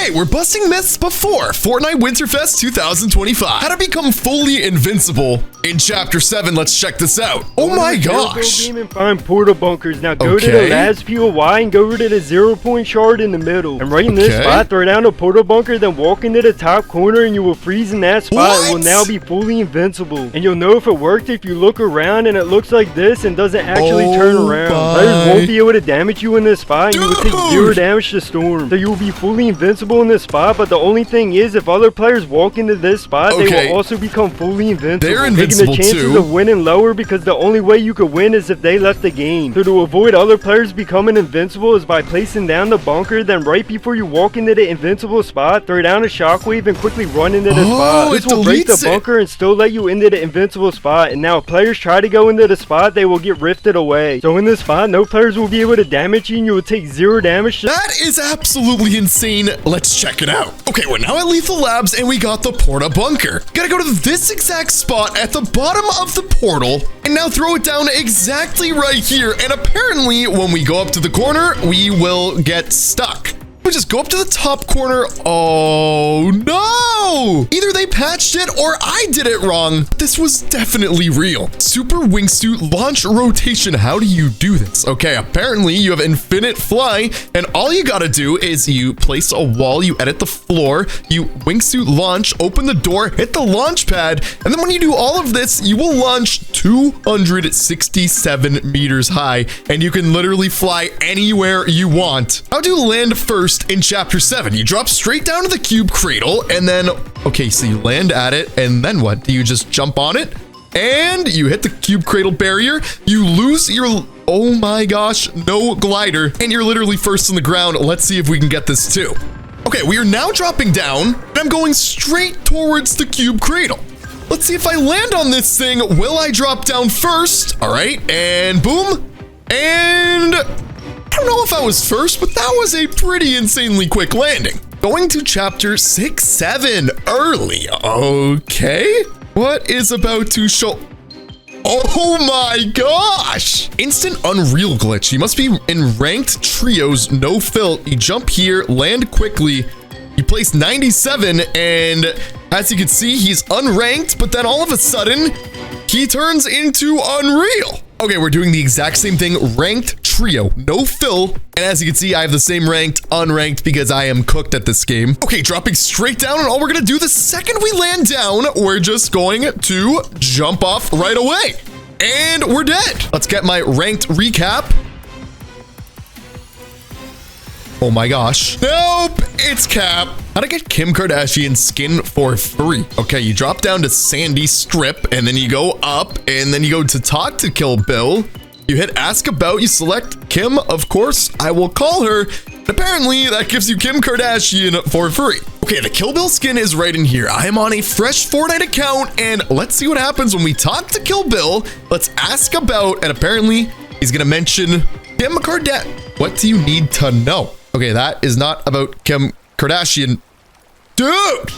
Okay, we're busting myths before Fortnite Winterfest 2025. How to become fully invincible in Chapter 7. Let's check this out. Oh my gosh. Game and find portal bunkers. Now go to the last POI and go to the 0-point shard in the middle. And right in this spot, throw down a portal bunker, then walk into the top corner and you will freeze in that spot and will now be fully invincible. And you'll know if it worked if you look around and it looks like this and doesn't actually turn around. Players won't be able to damage you in this spot and you will take 0 damage to Storm. So you will be fully invincible in this spot, but the only thing is if other players walk into this spot, they will also become fully invincible. They're invincible making the chances of winning lower because the only way you could win is if they left the game. So to avoid other players becoming invincible is by placing down the bunker, then right before you walk into the invincible spot, throw down a shockwave and quickly run into the spot. This will break the bunker and still let you into the invincible spot. And now if players try to go into the spot, they will get rifted away. So in this spot, no players will be able to damage you and you will take 0 damage. That is absolutely insane. Let's check it out. Okay, we're now at Lethal Labs and we got the Porta Bunker. Gotta go to this exact spot at the bottom of the portal and now throw it down exactly right here. And apparently when we go up to the corner, we will get stuck. We just go up to the top corner. Oh no! Either they patched it or I did it wrong. This was definitely real. Super wingsuit launch rotation. How do you do this? Okay, apparently you have infinite fly and all you gotta do is you place a wall, you edit the floor, you wingsuit launch, open the door, hit the launch pad, and then when you do all of this, you will launch 267 meters high and you can literally fly anywhere you want. How do you land first in Chapter 7? You drop straight down to the cube cradle and then, okay, so you land at it and then what? Do you just jump on it? And you hit the cube cradle barrier. You lose your, oh my gosh, no glider. And you're literally first on the ground. Let's see if we can get this too. Okay, we are now dropping down and I'm going straight towards the cube cradle. Let's see if I land on this thing. Will I drop down first? All right, and boom. And I don't know if I was first, but that was a pretty insanely quick landing. Going to Chapter 6-7 early. Okay. What is about to show? Oh my gosh! Instant unreal glitch. You must be in ranked trios, no fill. You jump here, land quickly. You place 97, and as you can see, he's unranked, but then all of a sudden, he turns into unreal. Okay, we're doing the exact same thing, ranked trio, no fill. And as you can see, I have the same ranked, unranked because I am cooked at this game. Okay, dropping straight down, and all we're gonna do the second we land down, we're just going to jump off right away. And we're dead. Let's get my ranked recap. Oh my gosh. Nope, it's Cap. How to get Kim Kardashian skin for free. Okay, you drop down to Sandy Strip and then you go up and then you go to talk to Kill Bill. You hit ask about, you select Kim, of course, I will call her. And apparently that gives you Kim Kardashian for free. Okay, the Kill Bill skin is right in here. I am on a fresh Fortnite account and let's see what happens when we talk to Kill Bill. Let's ask about, and apparently he's gonna mention Kim Kardashian. What do you need to know? Okay, that is not about Kim Kardashian. Dude!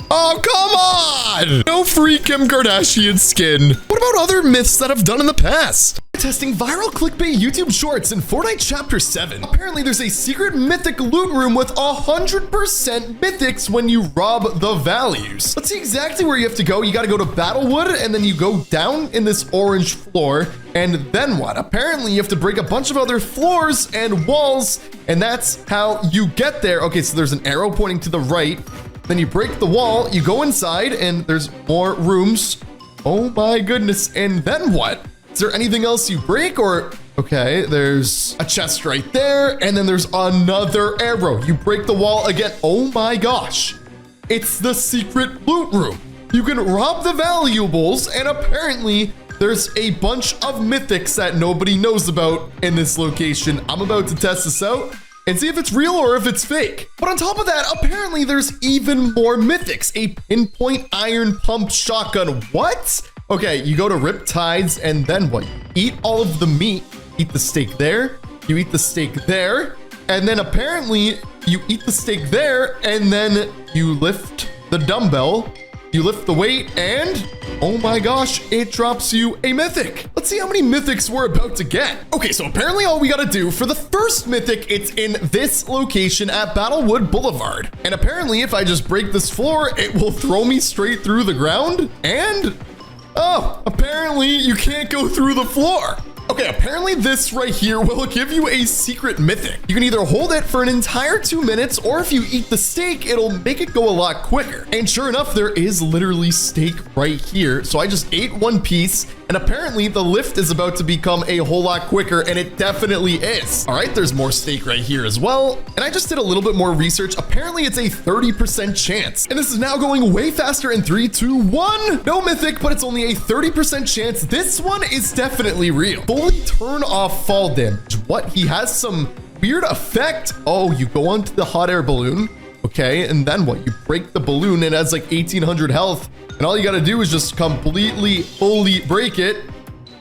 Oh, come on! No free Kim Kardashian skin. What about other myths that I've done in the past? Testing viral clickbait YouTube shorts in Fortnite Chapter 7. Apparently, there's a secret mythic loot room with 100% mythics when you rob the values. Let's see exactly where you have to go. You gotta go to Battlewood, and then you go down in this orange floor, and then what? Apparently, you have to break a bunch of other floors and walls, and that's how you get there. Okay, so there's an arrow pointing to the right. Then you break the wall, you go inside, and there's more rooms. Oh my goodness, and then what? Is there anything else you break or? Okay, there's a chest right there, and then there's another arrow. You break the wall again. Oh my gosh. It's the secret loot room. You can rob the valuables, and apparently there's a bunch of mythics that nobody knows about in this location. I'm about to test this out and see if it's real or if it's fake. But on top of that, apparently there's even more mythics. A pinpoint iron pump shotgun. What? Okay, you go to Riptides and then what? You eat all of the meat, eat the steak there, you eat the steak there, and then apparently you eat the steak there and then you lift the dumbbell, you lift the weight, and oh my gosh, it drops you a mythic. Let's see how many mythics we're about to get. Okay, so apparently all we gotta do for the first mythic, it's in this location at Battlewood Boulevard. And apparently if I just break this floor, it will throw me straight through the ground. And oh, apparently you can't go through the floor. Okay, apparently this right here will give you a secret mythic. You can either hold it for an entire 2 minutes, or if you eat the steak, it'll make it go a lot quicker. And sure enough, there is literally steak right here. So I just ate one piece, and apparently the lift is about to become a whole lot quicker, and it definitely is. All right, there's more steak right here as well. And I just did a little bit more research. Apparently it's a 30% chance. And this is now going way faster in 3, 2, 1. No mythic, but it's only a 30% chance. This one is definitely real. Fully turn off fall damage. What? He has some weird effect. Oh, you go onto the hot air balloon. Okay, and then what? You break the balloon, and it has like 1800 health. And all you gotta do is just completely, fully break it.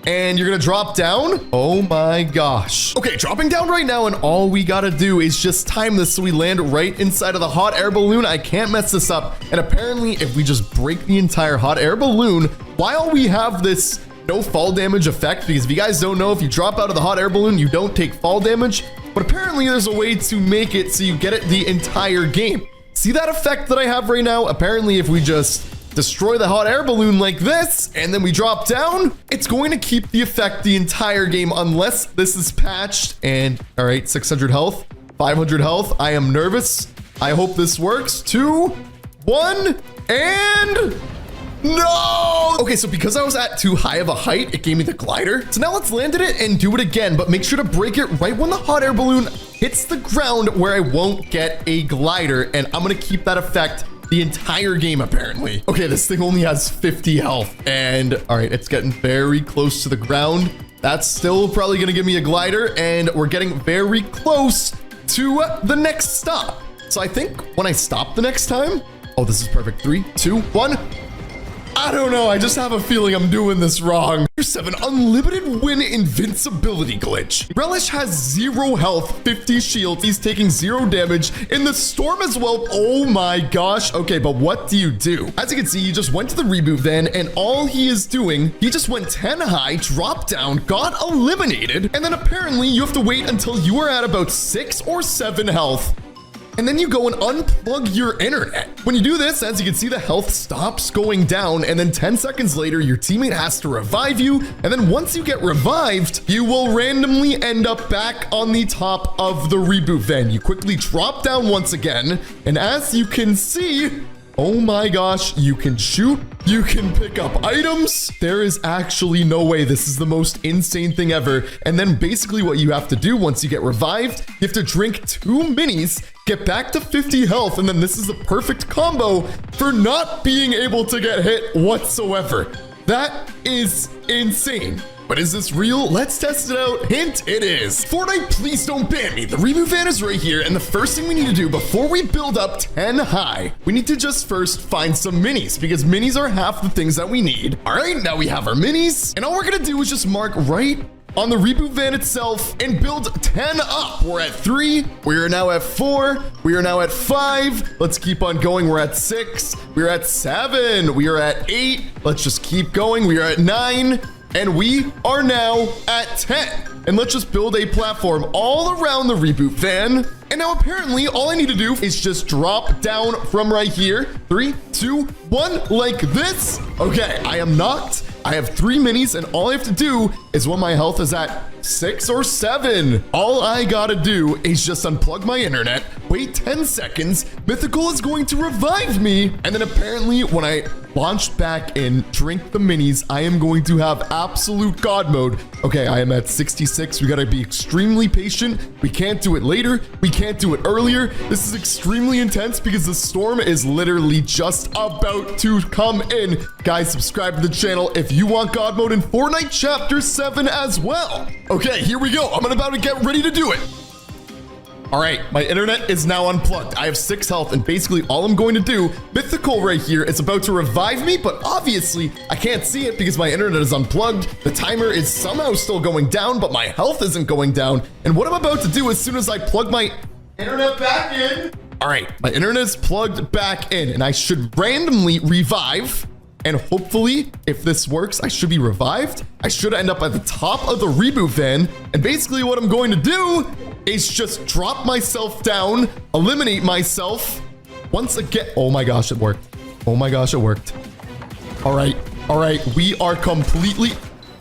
And you're gonna drop down. Oh my gosh. Okay, dropping down right now, and all we gotta do is just time this so we land right inside of the hot air balloon. I can't mess this up. And apparently, if we just break the entire hot air balloon, while we have this no fall damage effect, because if you guys don't know, if you drop out of the hot air balloon, you don't take fall damage. But apparently there's a way to make it so you get it the entire game. See that effect that I have right now? Apparently if we just destroy the hot air balloon like this, and then we drop down, it's going to keep the effect the entire game unless this is patched. And all right, 600 health, 500 health. I am nervous. I hope this works. 2, 1, and no! Okay, so because I was at too high of a height, it gave me the glider. So now let's land it and do it again, but make sure to break it right when the hot air balloon hits the ground where I won't get a glider, and I'm gonna keep that effect the entire game apparently. Okay, this thing only has 50 health, and all right, it's getting very close to the ground. That's still probably gonna give me a glider, and we're getting very close to the next stop. So I think when I stop the next time, oh, this is perfect. 3, 2, 1. I don't know, I just have a feeling I'm doing this wrong. Here's 7, unlimited win invincibility glitch. Relish has 0 health, 50 shields. He's taking 0 damage in the storm as well. Oh my gosh. Okay, but what do you do? As you can see, he just went to the reboot van, and all he is doing, he just went 10 high, dropped down, got eliminated, and then apparently you have to wait until you are at about 6 or 7 health. And then you go and unplug your internet. When you do this, as you can see, the health stops going down, and then 10 seconds later, your teammate has to revive you. And then once you get revived, you will randomly end up back on the top of the reboot van. You quickly drop down once again. And as you can see, oh my gosh, you can shoot, you can pick up items. There is actually no way. This is the most insane thing ever. And then basically what you have to do once you get revived, you have to drink 2 minis, get back to 50 health, and then this is the perfect combo for not being able to get hit whatsoever. That is insane. But is this real? Let's test it out. Hint, it is. Fortnite, please don't ban me. The reboot van is right here, and the first thing we need to do before we build up 10 high, we need to just first find some minis, because minis are half the things that we need. All right, now we have our minis, and all we're gonna do is just mark right on the reboot van itself and build 10 up. We're at 3, we are now at 4, we are now at 5. Let's keep on going. We're at 6, we're at 7, we are at 8. Let's just keep going. We are at 9. And we are now at 10. And let's just build a platform all around the reboot van. And now apparently all I need to do is just drop down from right here. 3, 2, 1, like this. Okay, I am knocked. I have 3 minis, and all I have to do is when my health is at 6 or 7, all I gotta do is just unplug my internet, wait 10 seconds, Mythical is going to revive me, and then apparently when I launch back in, drink the minis, I am going to have absolute God mode. Okay, I am at 66. We gotta be extremely patient. We can't do it later. We can't do it earlier. This is extremely intense because the storm is literally just about to come in. Guys, subscribe to the channel if you want God mode in Fortnite Chapter 7 as well. Okay, here we go. I'm about to get ready to do it. All right, my internet is now unplugged. I have 6 health, and basically all I'm going to do, Mythical right here is about to revive me, but obviously I can't see it because my internet is unplugged. The timer is somehow still going down, but my health isn't going down. And what I'm about to do as soon as I plug my internet back in All right, my internet is plugged back in, and I should randomly revive. And hopefully, if this works, I should be revived. I should end up at the top of the reboot van. And basically what I'm going to do is just drop myself down, eliminate myself once again. Oh my gosh, it worked. Oh my gosh, it worked. All right, we are completely...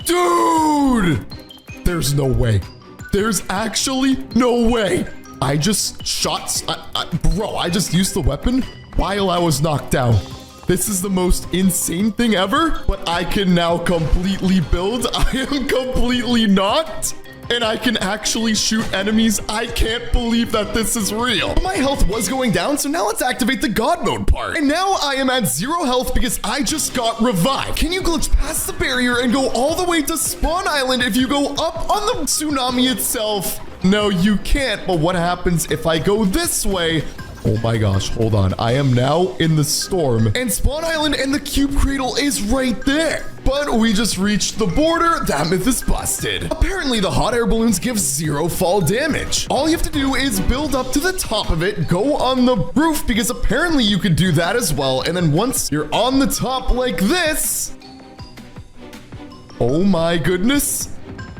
Dude! There's no way. There's actually no way. I just shot... Bro, I just used the weapon while I was knocked down. This is the most insane thing ever, but I can now completely build. I am completely knocked, and I can actually shoot enemies. I can't believe that this is real. My health was going down, so now let's activate the God mode part. And now I am at 0 health because I just got revived. Can you glitch past the barrier and go all the way to Spawn Island if you go up on the tsunami itself? No, you can't. But what happens if I go this way? Oh my gosh, hold on. I am now in the storm, and Spawn Island and the Cube Cradle is right there. But we just reached the border. That myth is busted. Apparently, the hot air balloons give 0 fall damage. All you have to do is build up to the top of it, go on the roof, because apparently you could do that as well. And then once you're on the top like this, oh my goodness,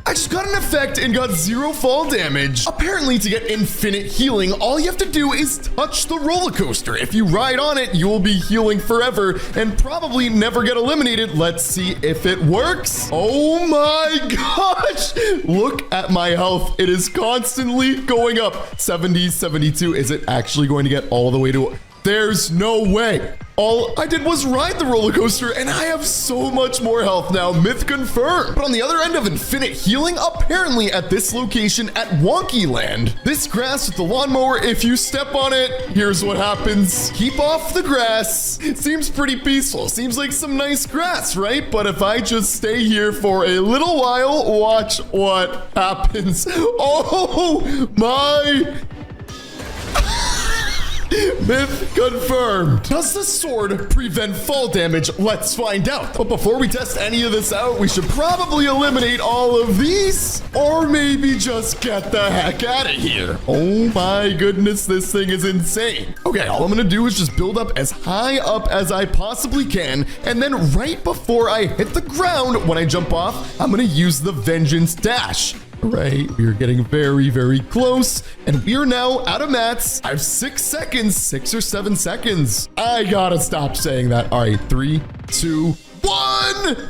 I just got an effect and got 0 fall damage. Apparently, to get infinite healing, all you have to do is touch the roller coaster. If you ride on it, you will be healing forever and probably never get eliminated. Let's see if it works. Oh my gosh. Look at my health. It is constantly going up. 70, 72. Is it actually going to get all the way to... There's no way. All I did was ride the roller coaster, and I have so much more health now. Myth confirmed. But on the other end of infinite healing, apparently at this location at Wonky Land, this grass with the lawnmower, if you step on it, here's what happens. Keep off the grass. It seems pretty peaceful. Seems like some nice grass, right? But if I just stay here for a little while, watch what happens. Oh my... Myth confirmed. Does the sword prevent fall damage? Let's find out. But before we test any of this out, we should probably eliminate all of these, or maybe just get the heck out of here. Oh my goodness, this thing is insane. Okay, all I'm gonna do is just build up as high up as I possibly can, and then right before I hit the ground, when I jump off, I'm gonna use the Vengeance Dash. Right, we are getting very, very close, and we are now out of mats. I have 6 seconds, 6 or 7 seconds. I gotta stop saying that. All right, 3, 2, 1.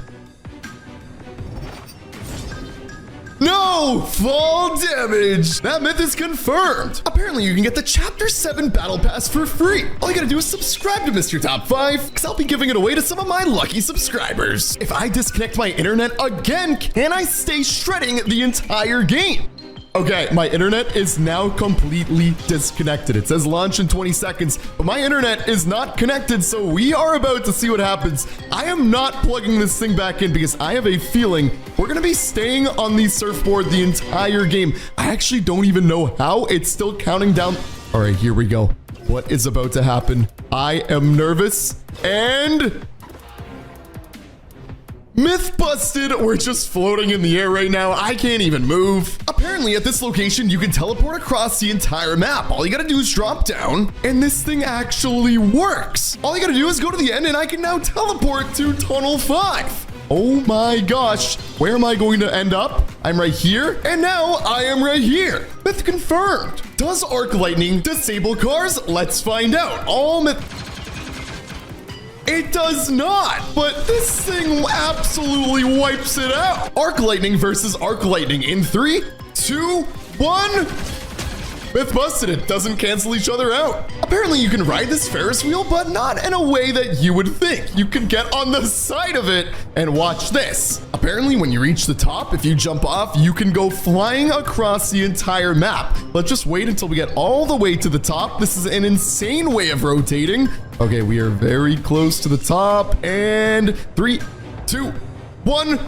No fall damage. That myth is confirmed. Apparently, you can get the Chapter 7 Battle Pass for free. All you gotta do is subscribe to Mr. Top 5, because I'll be giving it away to some of my lucky subscribers. If I disconnect my internet again, can I stay shredding the entire game? Okay, my internet is now completely disconnected. It says launch in 20 seconds, but my internet is not connected, so we are about to see what happens. I am not plugging this thing back in because I have a feeling we're gonna be staying on the surfboard the entire game. I actually don't even know how. It's still counting down. All right, here we go. What is about to happen? I am nervous, and... Myth busted. We're just floating in the air right now. I can't even move. Apparently at this location, you can teleport across the entire map. All you gotta do is drop down, and this thing actually works. All you gotta do is go to the end, and I can now teleport to Tunnel 5. Oh my gosh. Where am I going to end up? I'm right here, and now I am right here. Myth confirmed. Does arc lightning disable cars? Let's find out. All myth... It does not, but this thing absolutely wipes it out. Arc lightning versus arc lightning in 3, 2, 1. Myth busted. It doesn't cancel each other out. Apparently you can ride this Ferris wheel, but not in a way that you would think. You can get on the side of it and watch this. Apparently when you reach the top, if you jump off, you can go flying across the entire map. Let's just wait until we get all the way to the top. This is an insane way of rotating. Okay, we are very close to the top, and 3, 2, 1.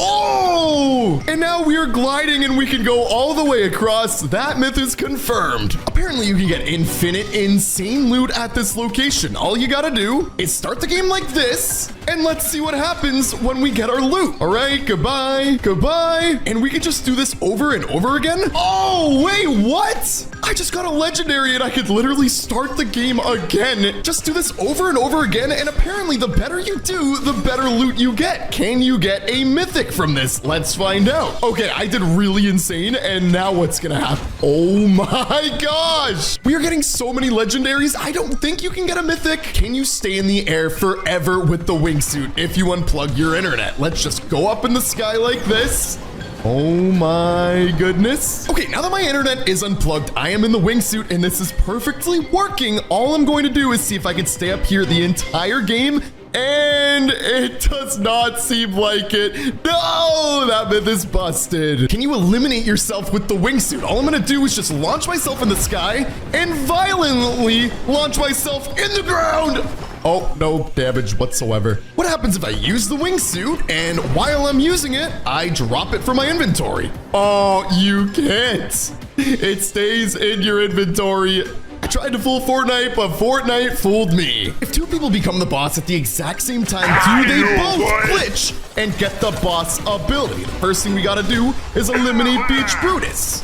Oh! And now we are gliding and we can go all the way across. That myth is confirmed. Apparently you can get infinite, insane loot at this location. All you gotta do is start the game like this, and let's see what happens when we get our loot. All right, goodbye, goodbye. And we can just do this over and over again. Oh, wait, what? I just got a legendary and I could literally start the game again. Just do this over and over again, and apparently the better you do, the better loot you get. Can you get a mythic from this? Let's find out. Okay, I did really insane, and now what's gonna happen? Oh my gosh! We are getting so many legendaries. I don't think you can get a mythic. Can you stay in the air forever with the wingsuit if you unplug your internet? Let's just go up in the sky like this. Oh my goodness. Okay, now that my internet is unplugged, I am in the wingsuit and this is perfectly working. All I'm going to do is see if I can stay up here the entire game, and it does not seem like it. No, that myth is busted. Can you eliminate yourself with the wingsuit? All I'm gonna do is just launch myself in the sky and violently launch myself in the ground. Oh, no damage whatsoever. What happens if I use the wingsuit and while I'm using it, I drop it from my inventory? Oh, you can't. It stays in your inventory. I tried to fool Fortnite, but Fortnite fooled me. If two people become the boss at the exact same time, do they both glitch and get the boss ability? The first thing we gotta do is eliminate Beach Brutus.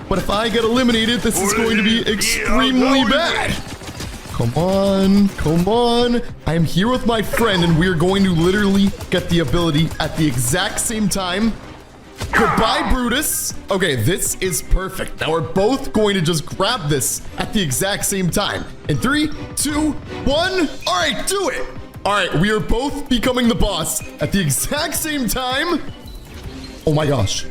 But if I get eliminated, this is going to be extremely bad. Come on, come on. I am here with my friend, and we're going to literally get the ability at the exact same time. Goodbye, Brutus. Okay, this is perfect. Now we're both going to just grab this at the exact same time. In 3, 2, 1. All right, do it. All right, we are both becoming the boss at the exact same time. Oh my gosh.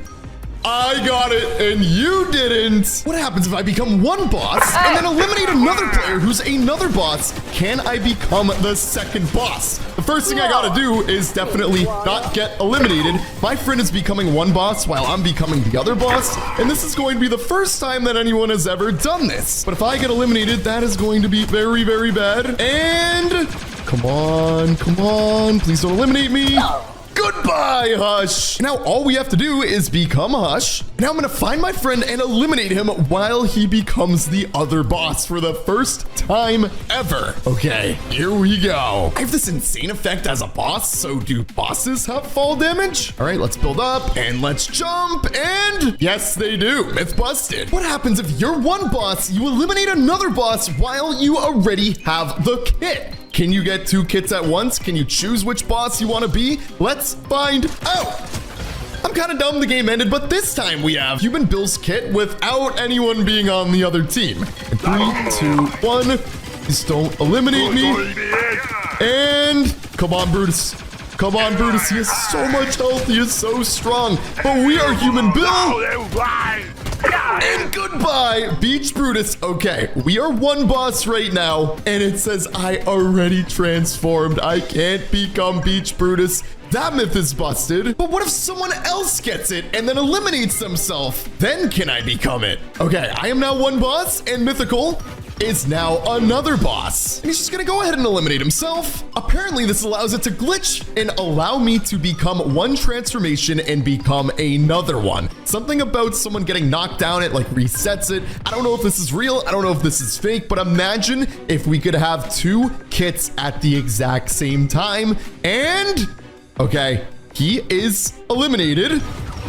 I got it, and you didn't. What happens if I become one boss and then eliminate another player who's another boss? Can I become the second boss? The first thing I gotta do is definitely not get eliminated. My friend is becoming one boss while I'm becoming the other boss, and this is going to be the first time that anyone has ever done this. But if I get eliminated, that is going to be very, very bad. And come on, please don't eliminate me. Goodbye, Hush. Now all we have to do is become Hush. Now I'm gonna find my friend and eliminate him while he becomes the other boss for the first time ever. Okay, here we go. I have this insane effect as a boss, so do bosses have fall damage? All right, let's build up and let's jump, and yes, they do. Myth busted. What happens if you're one boss, you eliminate another boss while you already have the kit? Can you get 2 kits at once? Can you choose which boss you want to be? Let's find out. I'm kind of dumb the game ended, but this time we have Human Bill's kit without anyone being on the other team. In 3, 2, 1. Please don't eliminate me. And come on, Brutus. Come on, Brutus. He has so much health. He is so strong. But we are Human Bill. And goodbye, Beach Brutus. Okay, we are one boss right now, and it says I already transformed. I can't become Beach Brutus. That myth is busted. But what if someone else gets it and then eliminates themselves? Then can I become it? Okay, I am now one boss, and Mythical is now another boss. And he's just gonna go ahead and eliminate himself. Apparently, this allows it to glitch and allow me to become one transformation and become another one. Something about someone getting knocked down, it like resets it. I don't know if this is real. I don't know if this is fake, but imagine if we could have 2 kits at the exact same time. And okay, he is eliminated.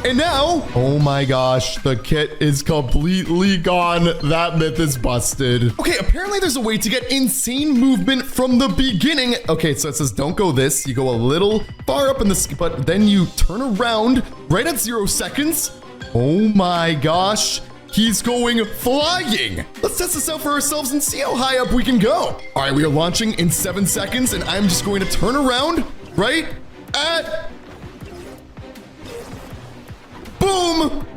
And now, oh my gosh, the kit is completely gone. That myth is busted. Okay, apparently there's a way to get insane movement from the beginning. Okay, so it says don't go this. You go a little far up in the but then you turn around right at 0 seconds. Oh my gosh. He's going flying. Let's test this out for ourselves and see how high up we can go. All right, we are launching in 7 seconds, and I'm just going to turn around right at... Boom!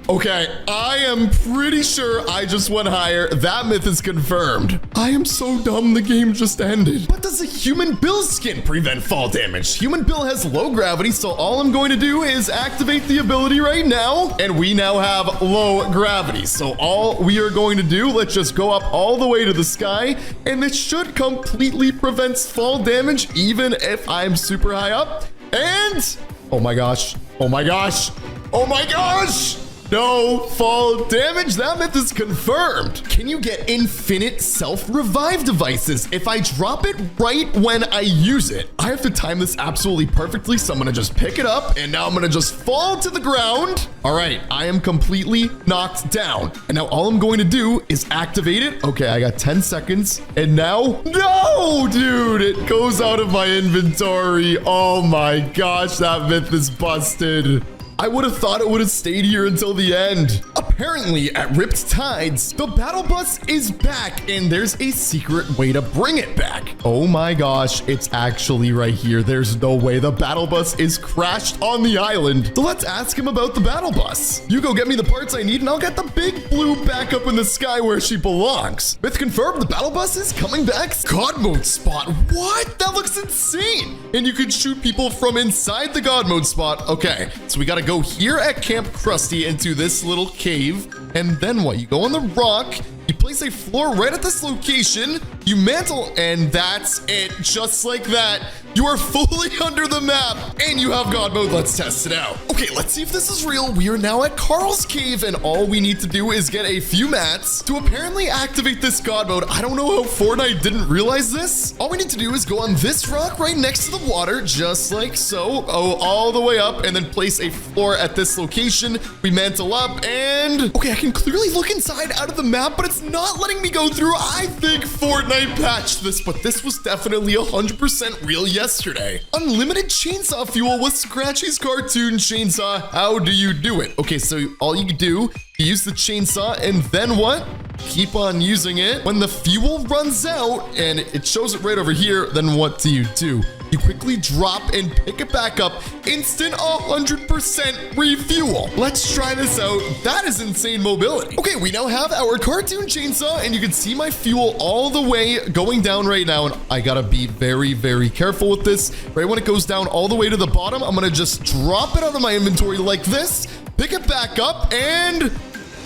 Okay, I am pretty sure I just went higher. That myth is confirmed. I am so dumb, the game just ended. But does a Human Bill skin prevent fall damage? Human Bill has low gravity, so all I'm going to do is activate the ability right now, and we now have low gravity. So all we are going to do, let's just go up all the way to the sky, and this should completely prevent fall damage, even if I'm super high up. And, oh my gosh, oh my gosh, oh my gosh! no fall damage. That myth is confirmed. Can you get infinite self-revive devices? If I drop it right when I use it, I have to time this absolutely perfectly. So I'm going to just pick it up and now I'm going to just fall to the ground. All right, I am completely knocked down. And now all I'm going to do is activate it. Okay, I got 10 seconds. And now, no, dude, it goes out of my inventory. Oh my gosh, that myth is busted. I would have thought it would have stayed here until the end. Apparently, at Ripped Tides, the battle bus is back, and there's a secret way to bring it back. Oh my gosh, it's actually right here. There's no way. The battle bus is crashed on the island. So let's ask him about the battle bus. You go get me the parts I need, and I'll get the big blue back up in the sky where she belongs. Myth confirmed, the battle bus is coming back. God mode spot. What? That looks insane. And you can shoot people from inside the God mode spot. Okay, so we gotta go here at Camp Krusty into this little cave. And then what? You go on the rock, you place a floor right at this location, you mantle, and that's it. Just like that, you are fully under the map, and you have God mode. Let's test it out. Okay, let's see if this is real. We are now at Carl's cave, and all we need to do is get a few mats to apparently activate this God mode. I don't know how Fortnite didn't realize this. All we need to do is go on this rock right next to the water, just like so. Oh, all the way up, and then place a floor at this location. We mantle up, and okay, I can clearly look inside out of the map, but it's not letting me go through. I think Fortnite patched this, but this was definitely 100% real yesterday. Unlimited chainsaw fuel with Scratchy's cartoon chainsaw. How do you do it? Okay, so all you do, you use the chainsaw, and then what? Keep on using it. When the fuel runs out, and it shows it right over here, then what do? You quickly drop and pick it back up. Instant 100% refuel. Let's try this out. That is insane mobility. Okay, we now have our cartoon chainsaw, and you can see my fuel all the way going down right now. And I gotta be very, very careful with this. Right when it goes down all the way to the bottom, I'm gonna just drop it out of my inventory like this, pick it back up, and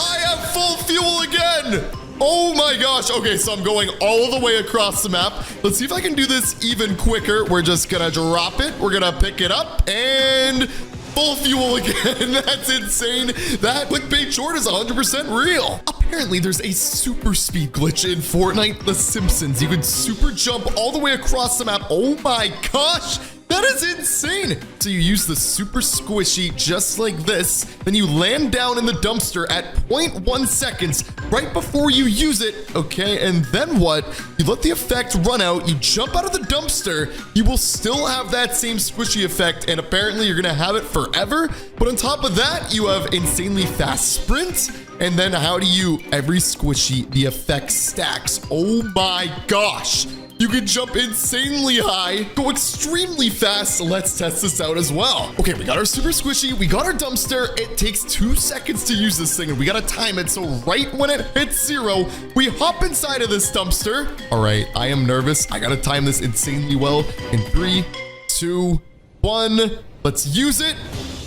I have full fuel again. Oh my gosh. Okay, so I'm going all the way across the map. Let's see if I can do this even quicker. We're just gonna drop it. We're gonna pick it up and full fuel again. That's insane. That clickbait short is 100% real. Apparently, there's a super speed glitch in Fortnite The Simpsons. You could super jump all the way across the map. Oh my gosh. That is insane. So you use the super squishy just like this. Then you land down in the dumpster at 0.1 seconds right before you use it. Okay, and then what? You let the effect run out. You jump out of the dumpster. You will still have that same squishy effect, and apparently you're gonna have it forever. But on top of that, you have insanely fast sprint. And then how do you, every squishy, the effect stacks. Oh my gosh. You can jump insanely high, go extremely fast. Let's test this out as well. Okay, we got our super squishy, we got our dumpster. It takes 2 seconds to use this thing, and we gotta time it. So right when it hits 0, we hop inside of this dumpster. All right, I am nervous. I gotta time this insanely well. In 3, 2, 1, let's use it.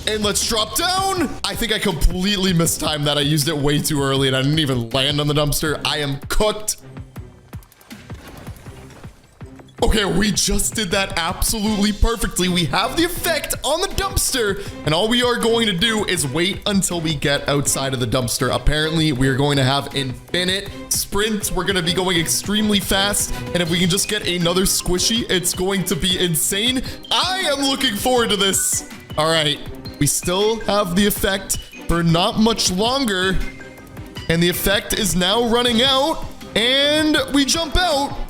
And let's drop down. I think I completely mistimed that. I used it way too early, and I didn't even land on the dumpster. I am cooked. Okay, we just did that absolutely perfectly. We have the effect on the dumpster, and all we are going to do is wait until we get outside of the dumpster. Apparently, we are going to have infinite sprint. We're going to be going extremely fast, and if we can just get another squishy, it's going to be insane. I am looking forward to this. All right, we still have the effect for not much longer, and the effect is now running out, and we jump out.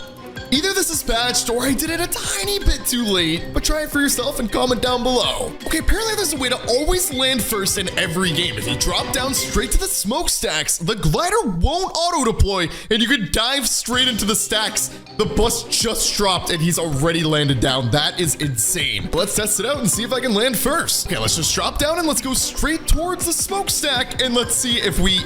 Either this is patched or I did it a tiny bit too late, but try it for yourself and comment down below. Okay, apparently there's a way to always land first in every game. If you drop down straight to the smokestacks, the glider won't auto-deploy, and you could dive straight into the stacks. The bus just dropped and he's already landed down. That is insane. Let's test it out and see if I can land first. Okay, let's just drop down and let's go straight towards the smokestack, and let's see if we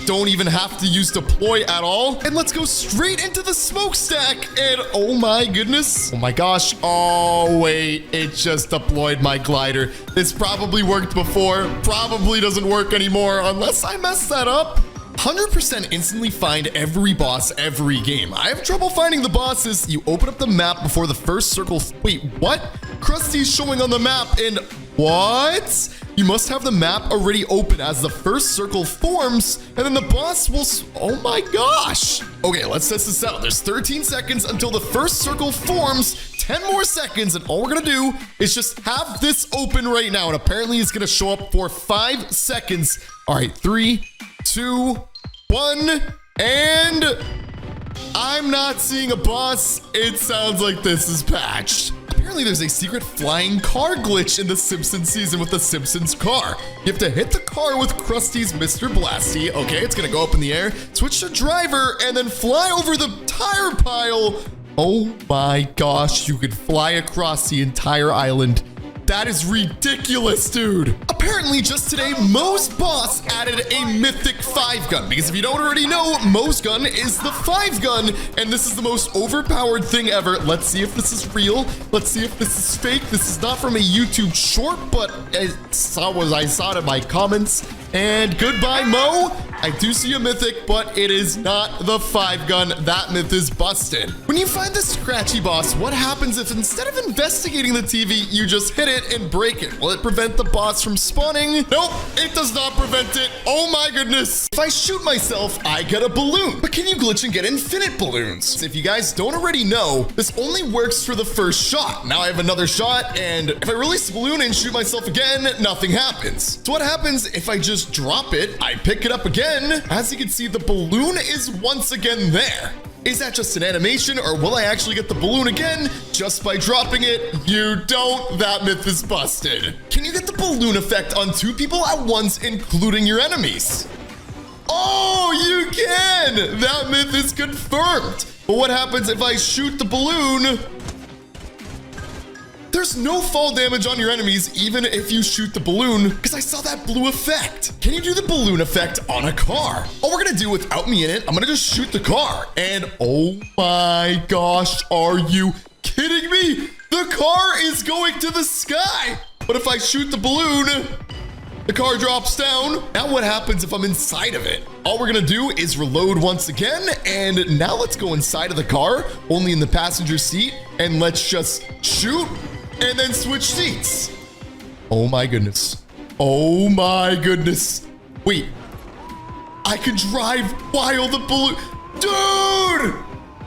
don't even have to use deploy at all. And let's go straight into the smokestack. And oh my goodness. Oh my gosh. Oh wait, it just deployed my glider. This probably worked before. Probably doesn't work anymore unless I mess that up. 100% instantly find every boss every game. I have trouble finding the bosses. You open up the map before the first circle. Wait, what? Krusty's showing on the map, and what? you must have the map already open as the first circle forms, and then the boss will... Oh my gosh. Okay, let's test this out. There's 13 seconds until the first circle forms. 10 more seconds, and all we're gonna do is just have this open right now, and apparently it's gonna show up for 5 seconds. All right, 3, 2, 1, and I'm not seeing a boss. It sounds like this is patched. Apparently there's a secret flying car glitch in the Simpsons season with the Simpsons car. You have to hit the car with Krusty's Mr. Blasty. Okay, it's gonna go up in the air, switch to driver, and then fly over the tire pile. Oh my gosh, you could fly across the entire island. That is ridiculous, dude. Apparently, just today, Mo's boss added a mythic 5-gun. Because if you don't already know, Mo's gun is the 5-gun. And this is the most overpowered thing ever. Let's see if this is real. Let's see if this is fake. This is not from a YouTube short, but I saw it in my comments. And goodbye, Mo. I do see a mythic, but it is not the 5-gun. That myth is busted. When you find the scratchy boss, what happens if instead of investigating the TV, you just hit it and break it? Will it prevent the boss from spawning? Nope, it does not prevent it. Oh my goodness. If I shoot myself, I get a balloon. But can you glitch and get infinite balloons? If you guys don't already know, this only works for the first shot. Now I have another shot, and if I release the balloon and shoot myself again, nothing happens. So what happens if I just drop it, I pick it up again? As you can see, the balloon is once again there. Is that just an animation, or will I actually get the balloon again just by dropping it? You don't. That myth is busted. Can you get the balloon effect on 2 people at once, including your enemies? Oh, you can! That myth is confirmed. But what happens if I shoot the balloon? There's no fall damage on your enemies, even if you shoot the balloon, because I saw that blue effect. Can you do the balloon effect on a car? All we're gonna do without me in it, I'm gonna just shoot the car. And oh my gosh, are you kidding me? The car is going to the sky. But if I shoot the balloon, the car drops down. Now what happens if I'm inside of it? All we're gonna do is reload once again, and now let's go inside of the car, only in the passenger seat, and let's just shoot. And then switch seats. Oh my goodness. Oh my goodness. Wait. I can drive while the balloon... Dude!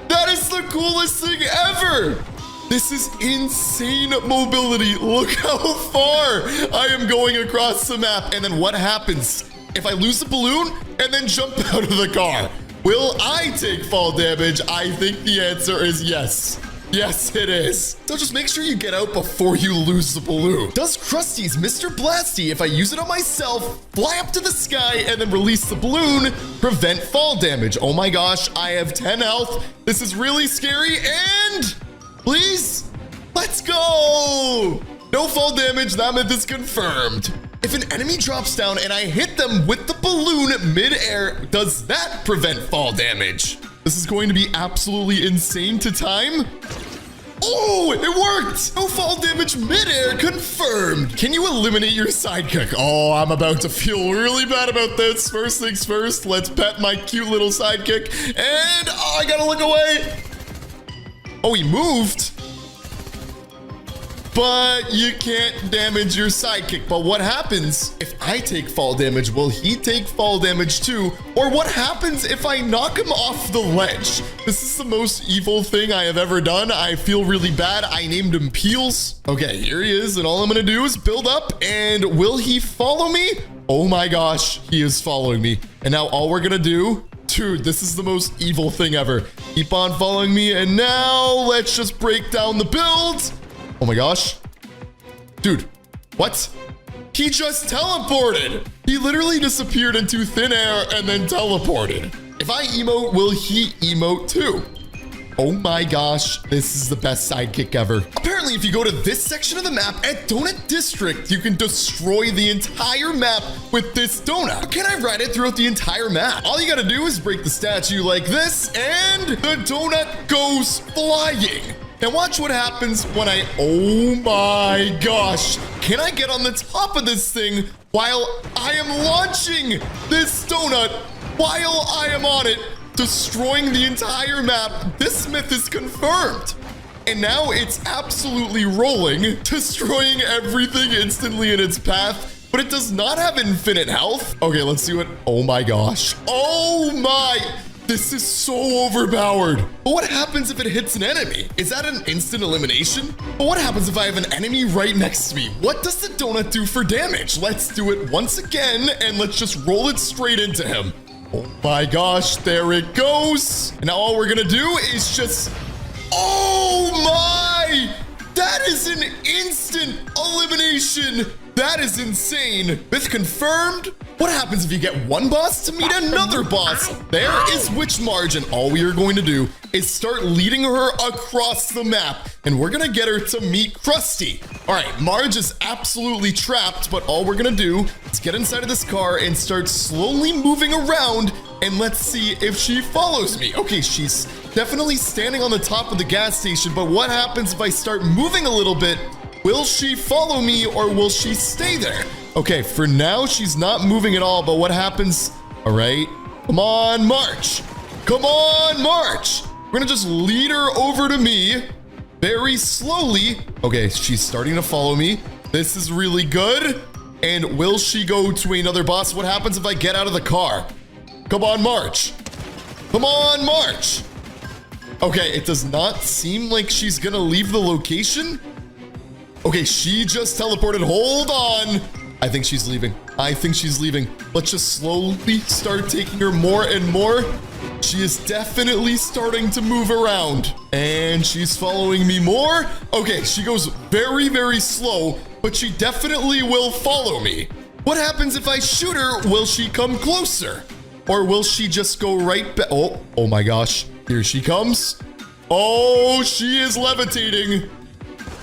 That is the coolest thing ever! This is insane mobility. Look how far I am going across the map. And then what happens if I lose the balloon and then jump out of the car? Will I take fall damage? I think the answer is yes. Yes, it is. So just make sure you get out before you lose the balloon. Does Krusty's Mr. Blasty, if I use it on myself, fly up to the sky and then release the balloon, prevent fall damage? Oh my gosh, I have 10 health. This is really scary, and please, let's go. No fall damage, that myth is confirmed. If an enemy drops down and I hit them with the balloon mid-air, does that prevent fall damage? This is going to be absolutely insane to time. Oh, it worked! No fall damage mid-air confirmed. Can you eliminate your sidekick? Oh, I'm about to feel really bad about this. First things first, let's pet my cute little sidekick. And, oh, I gotta look away. Oh, he moved. But you can't damage your sidekick. But what happens if I take fall damage? Will he take fall damage too? Or what happens if I knock him off the ledge? This is the most evil thing I have ever done. I feel really bad. I named him Peels. Okay, here he is. And all I'm gonna do is build up. And will he follow me? Oh my gosh, he is following me. And now all we're gonna do... Dude, this is the most evil thing ever. Keep on following me. And now let's just break down the build. Oh my gosh. Dude, what? He just teleported. He literally disappeared into thin air and then teleported. If I emote, will he emote too? Oh my gosh, this is the best sidekick ever. Apparently, if you go to this section of the map at Donut District, you can destroy the entire map with this donut. Can I ride it throughout the entire map? All you gotta do is break the statue like this, and the donut goes flying. Now watch what happens when I... Oh my gosh. Can I get on the top of this thing while I am launching this donut while I am on it, destroying the entire map? This myth is confirmed. And now it's absolutely rolling, destroying everything instantly in its path. but it does not have infinite health. Okay, let's see what... Oh my gosh. Oh my... This is so overpowered. But what happens if it hits an enemy? Is that an instant elimination? But what happens if I have an enemy right next to me? What does the donut do for damage? Let's do it once again, and let's just roll it straight into him. Oh my gosh, there it goes. And now all we're gonna do is just... Oh my! That is an instant elimination. That is insane. Myth confirmed. What happens if you get one boss to meet another boss? There is Witch Marge, and all we are going to do is start leading her across the map, and we're gonna get her to meet Krusty. All right, Marge is absolutely trapped, but all we're gonna do is get inside of this car and start slowly moving around, and let's see if she follows me. Okay, she's definitely standing on the top of the gas station, but what happens if I start moving a little bit? Will she follow me or will she stay there? Okay, for now, she's not moving at all, but what happens? All right, come on, March. Come on, March. We're gonna just lead her over to me very slowly. Okay, she's starting to follow me. This is really good. And will she go to another boss? What happens if I get out of the car? Come on, March. Come on, March. Okay, it does not seem like she's gonna leave the location. Okay, she just teleported. Hold on. I think she's leaving. I think she's leaving. Let's just slowly start taking her more and more. She is definitely starting to move around. And she's following me more. Okay, she goes very, very slow, but she definitely will follow me. What happens if I shoot her? Will she come closer? Or will she just go right back? Oh my gosh. Here she comes. Oh, she is levitating.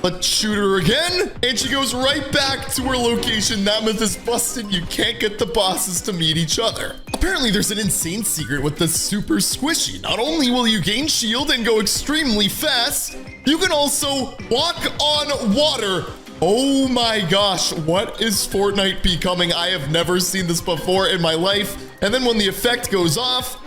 Let's shoot her again. And she goes right back to her location. That myth is busted. You can't get the bosses to meet each other. Apparently, there's an insane secret with the super squishy. Not only will you gain shield and go extremely fast, you can also walk on water. Oh my gosh, what is Fortnite becoming? I have never seen this before in my life. And then when the effect goes off,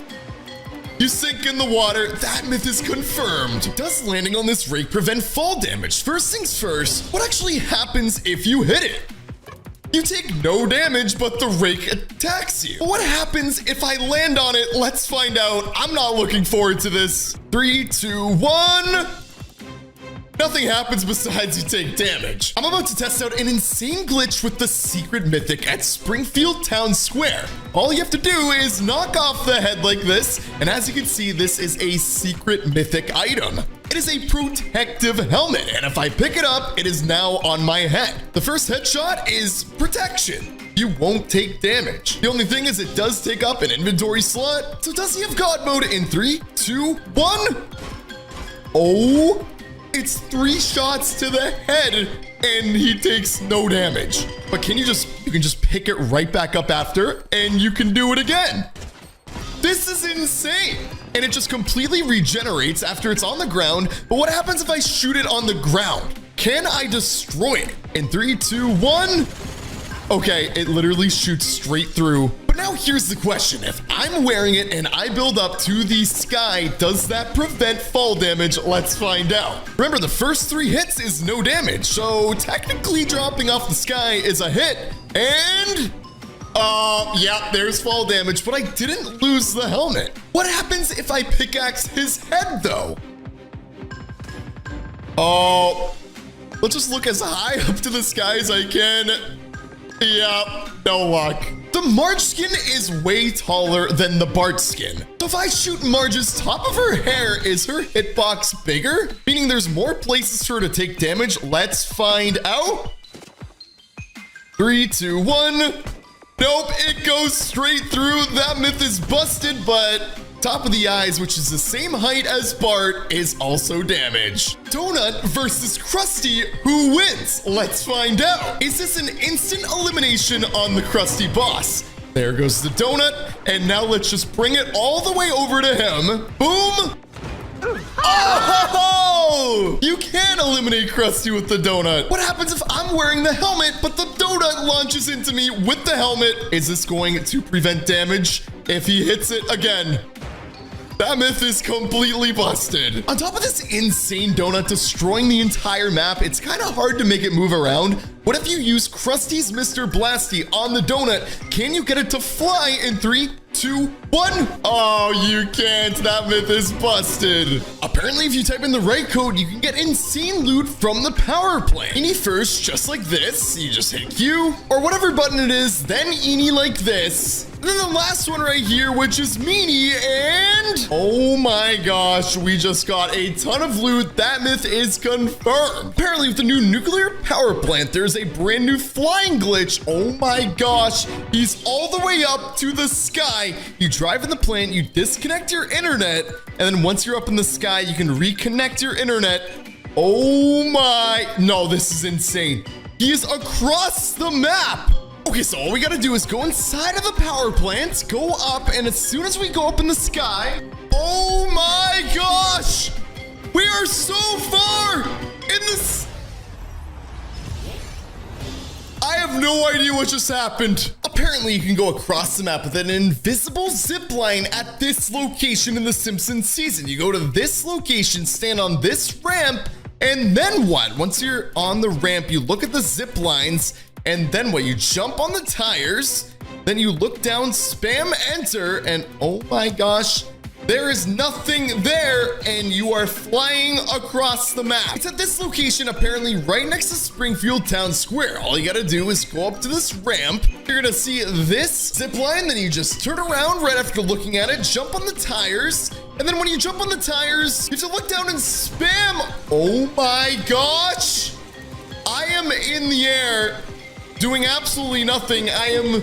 you sink in the water. That myth is confirmed. Does landing on this rake prevent fall damage? First things first, what actually happens if you hit it? You take no damage, but the rake attacks you. What happens if I land on it? Let's find out. I'm not looking forward to this. 3, 2, 1. Nothing happens besides you take damage. I'm about to test out an insane glitch with the secret mythic at Springfield Town Square. All you have to do is knock off the head like this, and as you can see, this is a secret mythic item. It is a protective helmet, and if I pick it up, it is now on my head. The first headshot is protection. You won't take damage. The only thing is it does take up an inventory slot. So does he have God mode in 3, 2, 1? Oh, it's 3 shots to the head and he takes no damage. But you can just pick it right back up after and you can do it again. This is insane. And it just completely regenerates after it's on the ground. But what happens if I shoot it on the ground? Can I destroy it? In 3, 2, 1. Okay, it literally shoots straight through. But now here's the question. If I'm wearing it and I build up to the sky, does that prevent fall damage? Let's find out. Remember, the first 3 hits is no damage. So technically dropping off the sky is a hit. And yeah, there's fall damage, but I didn't lose the helmet. What happens if I pickaxe his head though? Oh, let's just look as high up to the sky as I can. Yeah, no luck. The Marge skin is way taller than the Bart skin. So if I shoot Marge's top of her hair, is her hitbox bigger? Meaning there's more places for her to take damage. Let's find out. 3, 2, 1. Nope, it goes straight through. That myth is busted, but top of the eyes, which is the same height as Bart, is also damaged. Donut versus Krusty, who wins? Let's find out. Is this an instant elimination on the Krusty boss? There goes the Donut, and now let's just bring it all the way over to him. Boom! Oh! You can eliminate Krusty with the Donut. What happens if I'm wearing the helmet, but the Donut launches into me with the helmet? Is this going to prevent damage if he hits it again? That myth is completely busted. On top of this insane donut destroying the entire map, it's kind of hard to make it move around. What if you use Krusty's Mr. Blasty on the donut? Can you get it to fly in 3, 2, 1? Oh, you can't. That myth is busted. Apparently, if you type in the right code, you can get insane loot from the power plant. Eeny first, just like this. You just hit Q, or whatever button it is, then Eeny like this. And then the last one right here, which is Meanie, and... oh my gosh, we just got a ton of loot. That myth is confirmed. Apparently, with the new nuclear power plant, there's a brand new flying glitch. Oh my gosh, he's all the way up to the sky. You drive in the plant, you disconnect your internet, and then once you're up in the sky, you can reconnect your internet. Oh my... no, this is insane. He is across the map. Okay, so all we gotta do is go inside of the power plant, go up, and as soon as we go up in the sky, oh my gosh! We are so far in this... I have no idea what just happened. Apparently, you can go across the map with an invisible zip line at this location in the Simpsons season. You go to this location, stand on this ramp, and then what? Once you're on the ramp, you look at the zip lines, and then what? You jump on the tires, then you look down, spam enter, and oh my gosh, there is nothing there, and you are flying across the map. It's at this location, apparently right next to Springfield Town Square. All you gotta do is go up to this ramp. You're gonna see this zip line, then you just turn around right after looking at it, jump on the tires, and then when you jump on the tires, you have to look down and spam. Oh my gosh! I am in the air, doing absolutely nothing.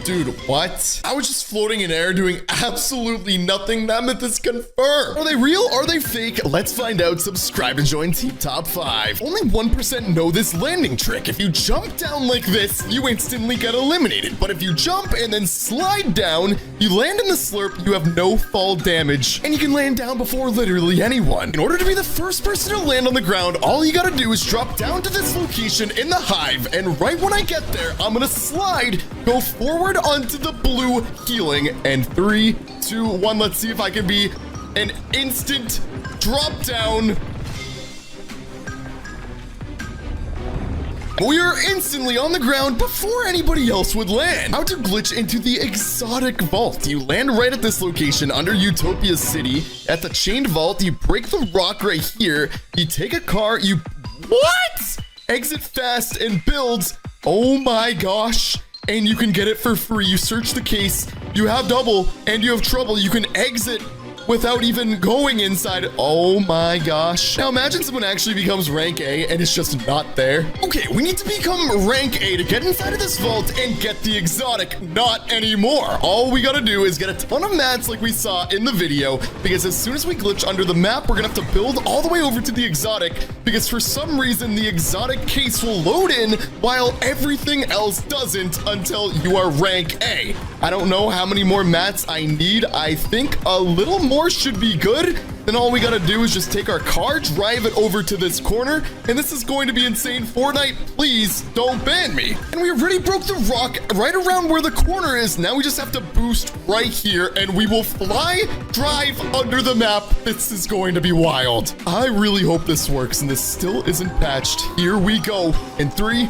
Dude, what? I was just floating in air doing absolutely nothing. That myth is confirmed. Are they real? Are they fake? Let's find out. Subscribe and join Team Top 5. Only 1% know this landing trick. If you jump down like this, you instantly get eliminated. But if you jump and then slide down, you land in the slurp, you have no fall damage, and you can land down before literally anyone. In order to be the first person to land on the ground, all you gotta do is drop down to this location in the hive, and right when I get there, I'm gonna slide, go forward onto the blue healing, and 3, 2, 1, let's see if I can be an instant drop down. We are instantly on the ground before anybody else would land. How to glitch into the exotic vault. You land right at this location under Utopia City. At the chained vault, you break the rock right here. You take a car, you... what? Exit fast and builds. Oh my gosh. And you can get it for free. You search the case, you have double, and you have trouble. You can exit without even going inside. Oh my gosh. Now imagine someone actually becomes rank A and it's just not there. Okay, we need to become rank A to get inside of this vault and get the exotic. Not anymore. All we gotta do is get a ton of mats like we saw in the video, because as soon as we glitch under the map, we're gonna have to build all the way over to the exotic, because for some reason the exotic case will load in while everything else doesn't until you are rank A. I don't know how many more mats I need. I think a little more should be good. Then all we gotta do is just take our car, drive it over to this corner, and this is going to be insane. Fortnite, please don't ban me. And we already broke the rock right around where the corner is. Now we just have to boost right here, and we will fly, drive under the map. This is going to be wild. I really hope this works, and this still isn't patched. Here we go. In 3,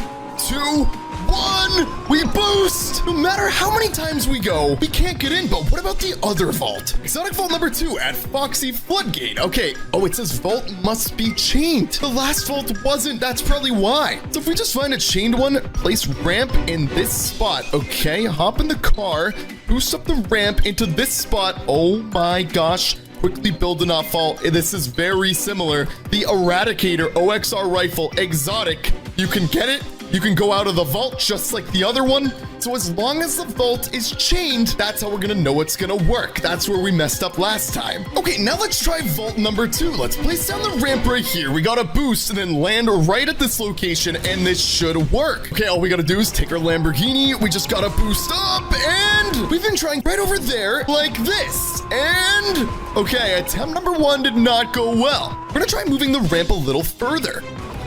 2, 1, we boost! No matter how many times we go, we can't get in, but what about the other vault? Exotic vault number 2 at Foxy Floodgate. Okay, oh, it says vault must be chained. The last vault wasn't, that's probably why. So if we just find a chained one, place ramp in this spot. Okay, hop in the car, boost up the ramp into this spot. Oh my gosh. Quickly build an off-fall. This is very similar. The Eradicator OXR rifle, exotic. You can get it. You can go out of the vault just like the other one. So as long as the vault is chained, that's how we're gonna know it's gonna work. That's where we messed up last time. Okay, now let's try vault number 2. Let's place down the ramp right here. We gotta boost and then land right at this location, and this should work. Okay, all we gotta do is take our Lamborghini. We just gotta boost up, and we've been trying right over there like this. And okay, attempt number 1 did not go well. We're gonna try moving the ramp a little further.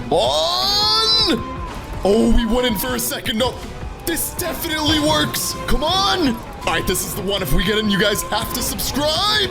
1. Oh, we went in for a second. No, this definitely works. Come on. All right, this is the one. If we get in, you guys have to subscribe.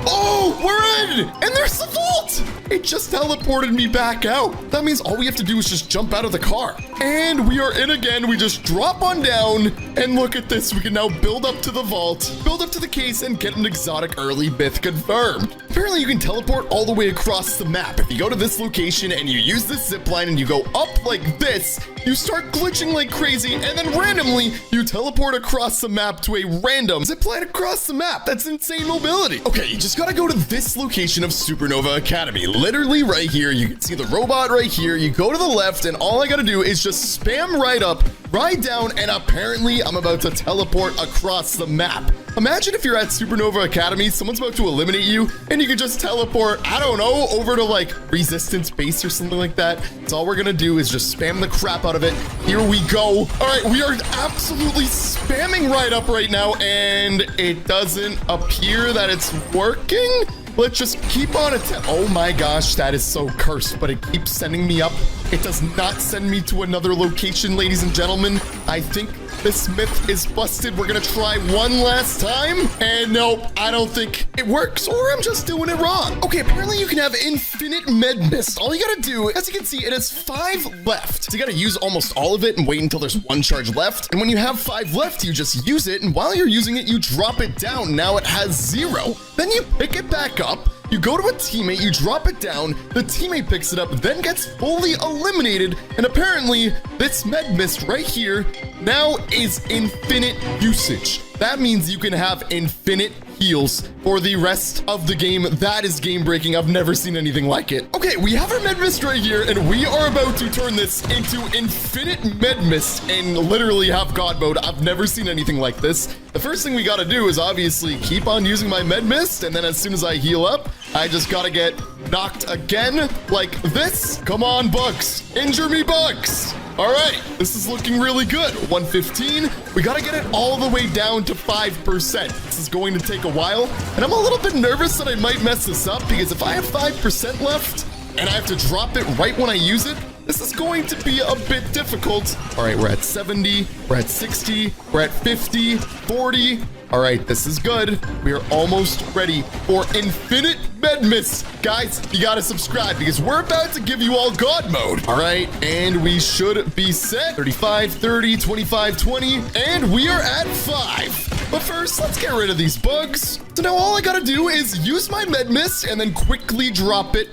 Oh, we're in! And there's the vault! It just teleported me back out. That means all we have to do is just jump out of the car. And we are in again. We just drop on down. And look at this. We can now build up to the vault, build up to the case, and get an exotic early myth confirmed. Apparently, you can teleport all the way across the map. If you go to this location and you use this zip line and you go up like this, you start glitching like crazy, and then randomly, you teleport across the map to a random zip line across the map. That's insane mobility. Okay, you just gotta go to this location of Supernova Academy. Literally right here. You can see the robot right here. You go to the left, and all I gotta do is just spam right up, right down, and apparently I'm about to teleport across the map. Imagine if you're at Supernova Academy, someone's about to eliminate you, and you can just teleport, I don't know, over to like Resistance Base or something like that. So all we're gonna do is just spam the crap out of it. Here we go. All right, we are absolutely spamming right up right now, and it doesn't appear that it's working. Let's just keep on it. Oh my gosh, that is so cursed, but it keeps sending me up. It does not send me to another location, ladies and gentlemen. I think this myth is busted. We're gonna try one last time. And nope, I don't think it works, or I'm just doing it wrong. Okay, apparently you can have infinite med mist. All you gotta do, as you can see, it has 5 left. So you gotta use almost all of it and wait until there's 1 charge left. And when you have 5 left, you just use it. And while you're using it, you drop it down. Now it has 0. Then you pick it back up. You go to a teammate, you drop it down, the teammate picks it up, then gets fully eliminated, and apparently this med mist right here now is infinite usage. That means you can have infinite heals for the rest of the game. That is game breaking. I've never seen anything like it. Okay, we have our med mist right here, and we are about to turn this into infinite med mist and literally have God mode. I've never seen anything like this. The first thing we gotta do is obviously keep on using my med mist, and then as soon as I heal up, I just gotta get knocked again like this. Come on, Bucks. Injure me, Bucks. All right, this is looking really good. 115. We gotta get it all the way down to 5%. This is going to take a while, and I'm a little bit nervous that I might mess this up, because if I have 5% left and I have to drop it right when I use it, this is going to be a bit difficult. All right, we're at 70, we're at 60, we're at 50, 40. All right, this is good. We are almost ready for infinite med mist. Guys, you gotta subscribe because we're about to give you all God mode. All right, and we should be set. 35, 30, 25, 20, and we are at 5. But first, let's get rid of these bugs. So now all I gotta do is use my med mist and then quickly drop it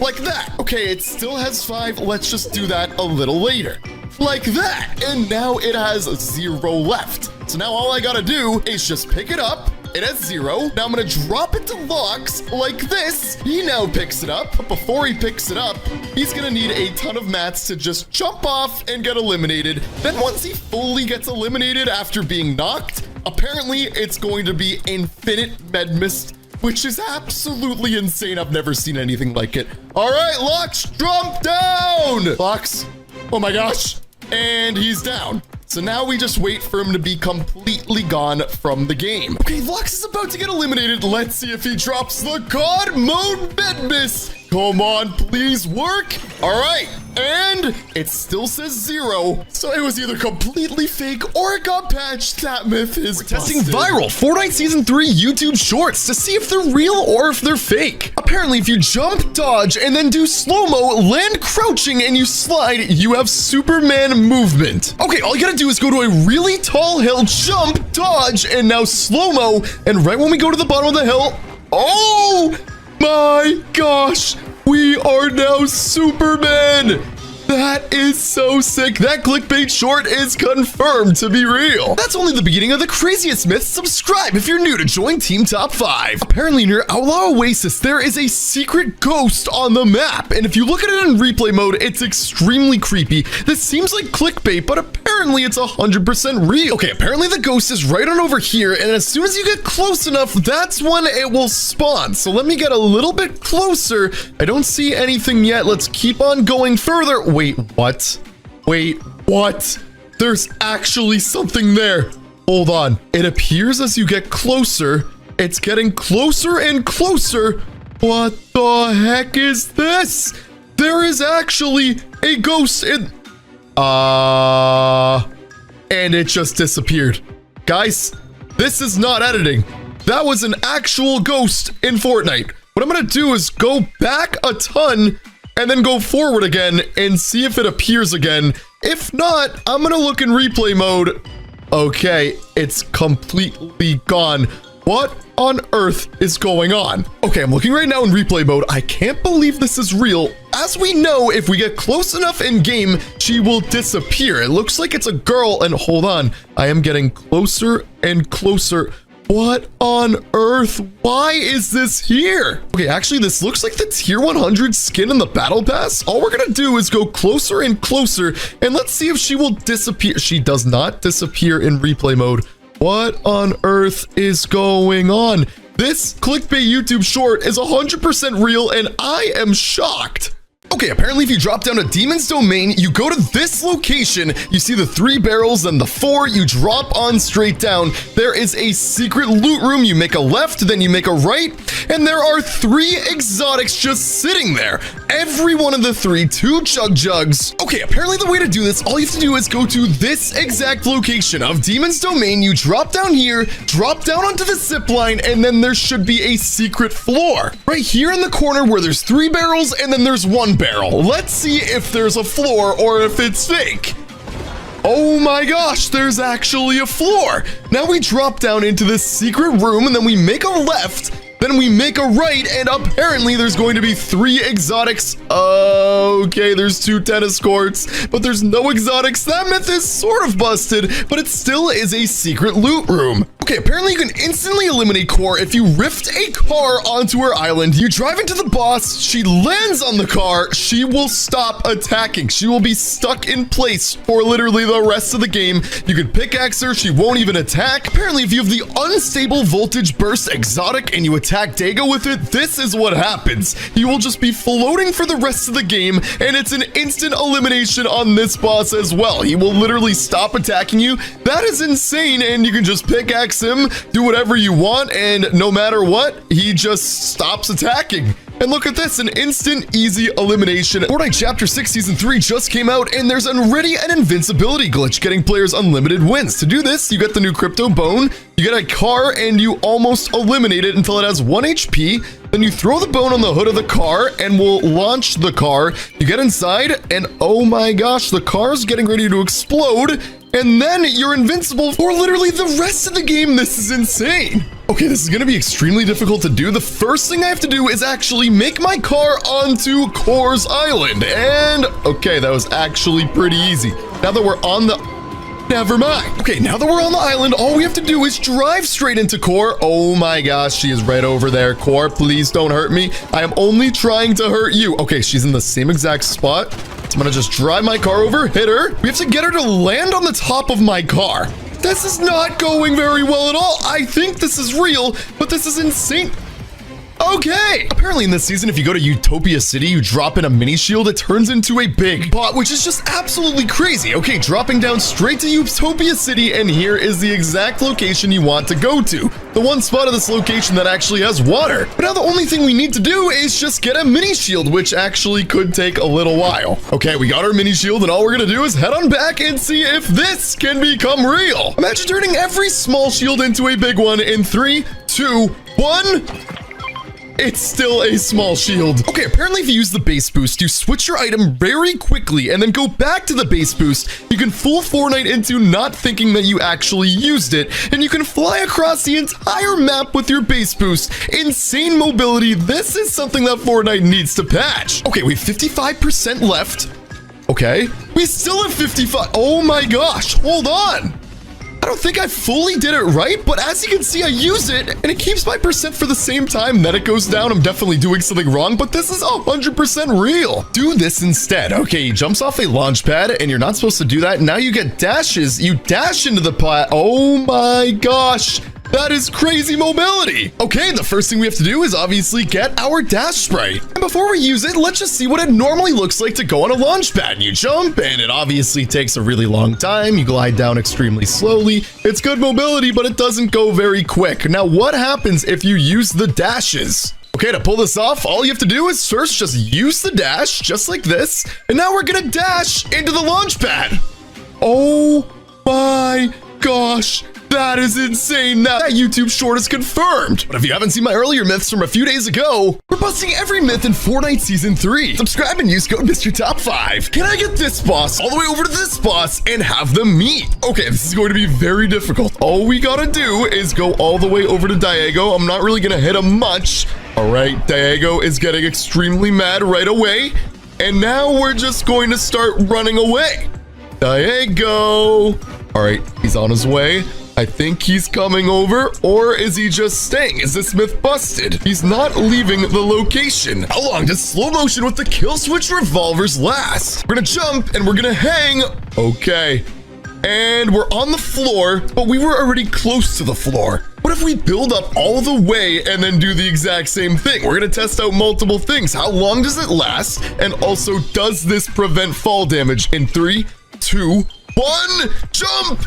like that. Okay, it still has 5. Let's just do that a little later. Like that. And now it has 0 left. So now all I gotta do is just pick it up. It has 0. Now I'm gonna drop it to Lux like this. He now picks it up. But before he picks it up, he's gonna need a ton of mats to just jump off and get eliminated. Then once he fully gets eliminated after being knocked, apparently it's going to be infinite med mist, which is absolutely insane. I've never seen anything like it. All right, Lux, jump down. Lux, oh my gosh. And he's down. So now we just wait for him to be completely gone from the game. Okay, Lux is about to get eliminated. Let's see if he drops the God mode med mist. Come on, please work. All right, and it still says 0. So it was either completely fake or it got patched. That myth is testing viral Fortnite Season 3 YouTube Shorts to see if they're real or if they're fake. Apparently, if you jump, dodge, and then do slow-mo, land crouching, and you slide, you have Superman movement. Okay, all you gotta do is go to a really tall hill, jump, dodge, and now slow-mo, and right when we go to the bottom of the hill, oh my gosh, we are now Superman. That is so sick. That clickbait short is confirmed to be real. That's only the beginning of the craziest myths. Subscribe if you're new to join Team Top 5. Apparently near Outlaw Oasis, there is a secret ghost on the map. And if you look at it in replay mode, it's extremely creepy. This seems like clickbait, but apparently it's 100% real. Okay, apparently the ghost is right on over here. And as soon as you get close enough, that's when it will spawn. So let me get a little bit closer. I don't see anything yet. Let's keep on going further. Wait, what? Wait, what? There's actually something there. Hold on. It appears as you get closer, it's getting closer and closer. What the heck is this? There is actually a ghost in... and it just disappeared. Guys, this is not editing. that was an actual ghost in Fortnite. What I'm gonna do is go back a ton and then go forward again and see if it appears again. If not, I'm gonna look in replay mode. Okay, it's completely gone. What on earth is going on? Okay, I'm looking right now in replay mode. I can't believe this is real. As we know, if we get close enough in game, she will disappear. It looks like it's a girl, and hold on, I am getting closer and closer. What on earth? Why is this here? Okay, actually, this looks like the tier 100 skin in the battle pass. All we're gonna do is go closer and closer, and let's see if she will disappear. She does not disappear in replay mode. What on earth is going on? This clickbait YouTube short is 100% real, and I am shocked. Okay, apparently if you drop down to Demon's Domain, you go to this location, you see the 3 barrels and the 4, you drop on straight down. There is a secret loot room. You make a left, then you make a right, and there are 3 exotics just sitting there. Every one of the 3, 2 chug jugs. Okay, apparently the way to do this, all you have to do is go to this exact location of Demon's Domain. You drop down here, drop down onto the zip line, and then there should be a secret floor. Right here in the corner where there's 3 barrels and then there's 1 barrel. Let's see if there's a floor or if it's fake. Oh my gosh, there's actually a floor. Now we drop down into this secret room and then we make a left, then we make a right, and apparently there's going to be 3 exotics. Okay, there's 2 tennis courts, but there's no exotics. That myth is sort of busted, but it still is a secret loot room. Okay, apparently you can instantly eliminate Core if you rift a car onto her island. You drive into the boss, she lands on the car, she will stop attacking. She will be stuck in place for literally the rest of the game. You can pickaxe her, she won't even attack. Apparently, if you have the unstable voltage burst exotic and you attack Dago with it, this is what happens. He will just be floating for the rest of the game, and it's an instant elimination on this boss as well. He will literally stop attacking you. That is insane, and you can just pickaxe him, do whatever you want, and no matter what, he just stops attacking. And look at this, an instant, easy elimination. Fortnite Chapter 6 Season 3 just came out, and there's already an invincibility glitch, getting players unlimited wins. To do this, you get the new crypto bone, you get a car, and you almost eliminate it until it has 1 HP. Then you throw the bone on the hood of the car, and will launch the car. You get inside, and oh my gosh, the car's getting ready to explode. And then you're invincible for literally the rest of the game. This is insane. Okay, this is going to be extremely difficult to do. The first thing I have to do is actually make my car onto Core's Island. And okay, that was actually pretty easy. Now that we're on the... Never mind. Okay, now that we're on the island, all we have to do is drive straight into Core. Oh my gosh, she is right over there. Core, please don't hurt me. I am only trying to hurt you. Okay, she's in the same exact spot. So I'm gonna just drive my car over, hit her. We have to get her to land on the top of my car. This is not going very well at all. I think this is real, but this is insane. Okay. Apparently in this season, if you go to Utopia City, you drop in a mini shield, it turns into a big bot, which is just absolutely crazy. Okay, dropping down straight to Utopia City, and here is the exact location you want to go to. The one spot of this location that actually has water. But now the only thing we need to do is just get a mini shield, which actually could take a little while. Okay, we got our mini shield, and all we're gonna do is head on back and see if this can become real. Imagine turning every small shield into a big one in 3, 2, 1... It's still a small shield. Okay, apparently if you use the base boost, you switch your item very quickly and then go back to the base boost. You can fool Fortnite into not thinking that you actually used it, and you can fly across the entire map with your base boost. Insane mobility. This is something that Fortnite needs to patch. Okay, we have 55% left. Okay, we still have 55. Oh my gosh, hold on. I don't think I fully did it right, but as you can see, I use it, and it keeps my percent for the same time that it goes down. I'm definitely doing something wrong, but this is 100% real. Do this instead. Okay, he jumps off a launch pad, and you're not supposed to do that. Now you get dashes. You dash into the plat. Oh my gosh. That is crazy mobility. Okay, the first thing we have to do is obviously get our dash sprite. And before we use it, let's just see what it normally looks like to go on a launch pad. You jump, and it obviously takes a really long time. You glide down extremely slowly. It's good mobility, but it doesn't go very quick. Now, what happens if you use the dashes? Okay, to pull this off, all you have to do is first just use the dash, just like this. And now we're gonna dash into the launch pad. Oh my gosh. That is insane. Now that YouTube short is confirmed. But if you haven't seen my earlier myths from a few days ago, we're busting every myth in Fortnite Season 3. Subscribe and use code MrTop5. Can I get this boss all the way over to this boss and have them meet? Okay, this is going to be very difficult. All we gotta do is go all the way over to Diego. I'm not really gonna hit him much. All right, Diego is getting extremely mad right away. And now we're just going to start running away. Diego. All right, he's on his way. I think he's coming over, or is he just staying? Is this myth busted? He's not leaving the location. How long does slow motion with the kill switch revolvers last? We're gonna jump and we're gonna hang. Okay. And we're on the floor, but we were already close to the floor. What if we build up all the way and then do the exact same thing? We're gonna test out multiple things. How long does it last? And also, does this prevent fall damage? In 3, 2, 1, jump!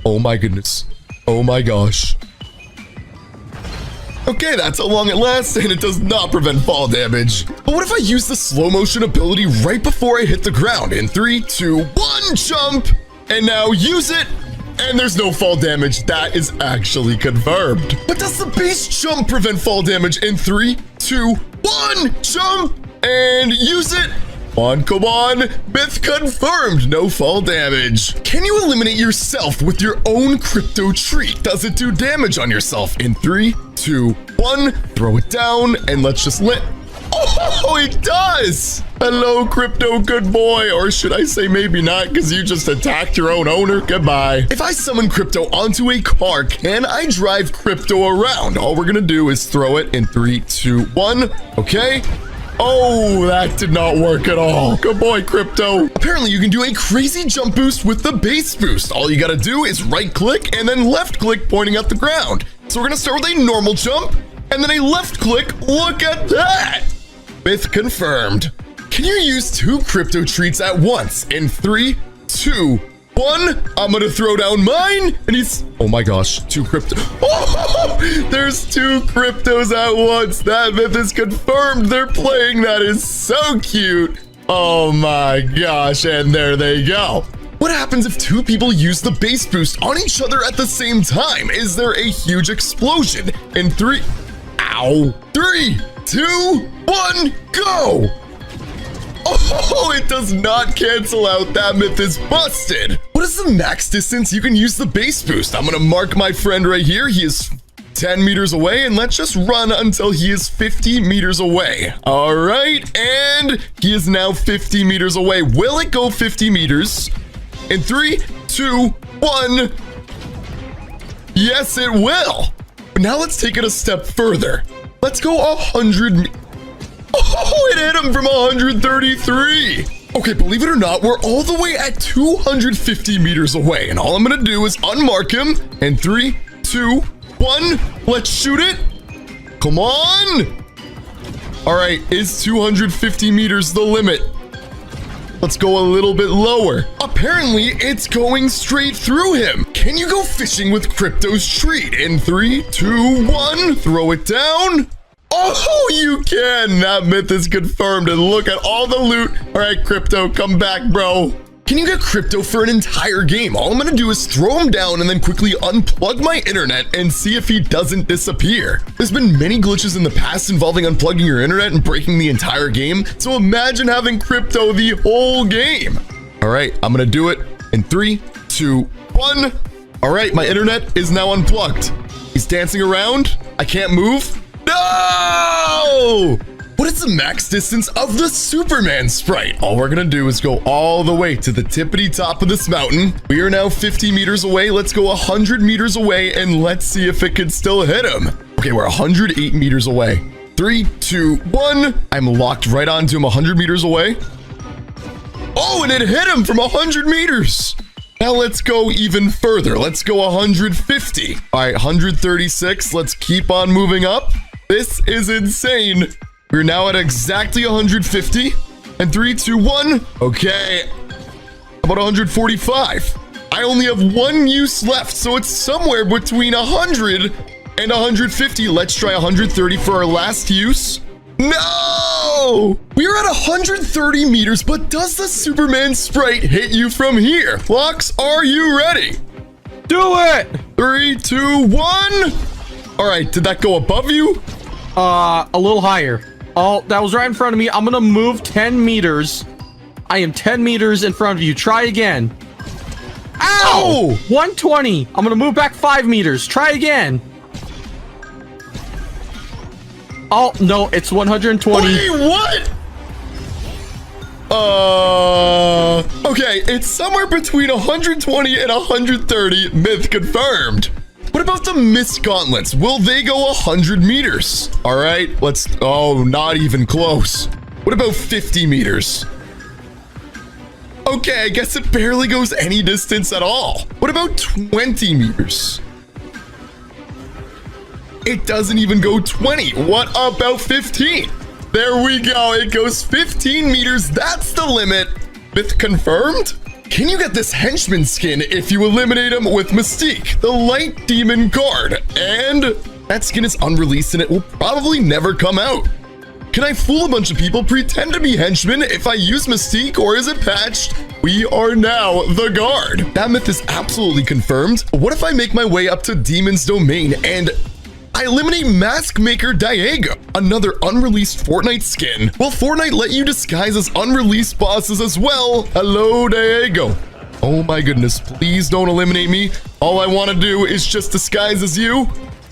Oh my goodness. Oh my gosh. Okay, that's how long it lasts, and it does not prevent fall damage. But what if I use the slow motion ability right before I hit the ground? In 3, 2, 1, jump! And now use it, and there's no fall damage. That is actually confirmed. But does the base jump prevent fall damage? In 3, 2, 1, jump! And use it! Come on, myth confirmed, no fall damage. Can you eliminate yourself with your own crypto treat? Does it do damage on yourself? In 3, 2, 1, throw it down, and let's just Oh, it does! Hello, crypto good boy, or should I say maybe not, because you just attacked your own owner. Goodbye. If I summon crypto onto a car, can I drive crypto around? All we're gonna do is throw it in 3, 2, 1. Okay. Oh, that did not work at all. Good boy, crypto. Apparently, you can do a crazy jump boost with the base boost. All you gotta do is right click and then left click pointing at the ground. So we're gonna start with a normal jump and then a left click. Look at that. Myth confirmed. Can you use 2 crypto treats at once? In 3, 2, 1, I'm gonna throw down mine, and he's, oh my gosh, 2 crypto. Oh, there's 2 cryptos at once. That myth is confirmed. They're playing. That is so cute. Oh my gosh, and there they go. What happens if 2 people use the base boost on each other at the same time? Is there a huge explosion? In 3, ow, 3, 2, 1, go! Oh, it does not cancel out. That myth is busted. What is the max distance you can use the base boost? I'm gonna mark my friend right here. He is 10 meters away, and let's just run until he is 50 meters away. All right, and he is now 50 meters away. Will it go 50 meters? In 3, 2, 1. Yes, it will. But now let's take it a step further. Let's go 100. Oh, it hit him from 133. Okay, believe it or not, we're all the way at 250 meters away. And all I'm gonna do is unmark him. In 3, 2, 1, let's shoot it. Come on. All right, is 250 meters the limit? Let's go a little bit lower. Apparently, it's going straight through him. Can you go fishing with Crypto's treat? In 3, 2, 1, throw it down. Oh, you can. That myth is confirmed. And look at all the loot. All right, Crypto, come back, bro. Can you get Crypto for an entire game? All I'm gonna do is throw him down and then quickly unplug my internet and see if he doesn't disappear. There's been many glitches in the past involving unplugging your internet and breaking the entire game. So imagine having Crypto the whole game. All right, I'm gonna do it in 3, 2, 1. All right, my internet is now unplugged. He's dancing around. I can't move. No! What is the max distance of the Superman sprite? All we're gonna do is go all the way to the tippity top of this mountain. We are now 50 meters away. Let's go 100 meters away and let's see if it can still hit him. Okay, we're 108 meters away. 3, 2, 1. I'm locked right onto him 100 meters away. Oh, and it hit him from 100 meters. Now let's go even further. Let's go 150. All right, 136. Let's keep on moving up. This is insane. We're now at exactly 150. And 3, 2, 1. Okay. How about 145? I only have 1 use left, so it's somewhere between 100 and 150. Let's try 130 for our last use. No! We're at 130 meters, but does the Superman sprite hit you from here? Locks, are you ready? Do it! 3, 2, 1. All right, did that go above you? A little higher. Oh, that was right in front of me. I'm gonna move 10 meters. I am 10 meters in front of you. Try again. Ow! 120. I'm gonna move back 5 meters. Try again. Oh, no, it's 120. Wait, what? Okay, it's somewhere between 120 and 130. Myth confirmed. What about the mist gauntlets? Will they go 100 meters? All right, let's... Oh, not even close. What about 50 meters? Okay, I guess it barely goes any distance at all. What about 20 meters? It doesn't even go 20. What about 15? There we go. It goes 15 meters. That's the limit. Myth confirmed? Can you get this henchman skin if you eliminate him with Mystique, the light demon guard? And that skin is unreleased and it will probably never come out. Can I fool a bunch of people, pretend to be henchmen if I use Mystique, or is it patched? We are now the guard. That myth is absolutely confirmed. What if I make my way up to Demon's Domain and I eliminate Mask Maker Diego, another unreleased Fortnite skin? Will Fortnite let you disguise as unreleased bosses as well? Hello, Diego. Oh my goodness, please don't eliminate me. All I want to do is just disguise as you.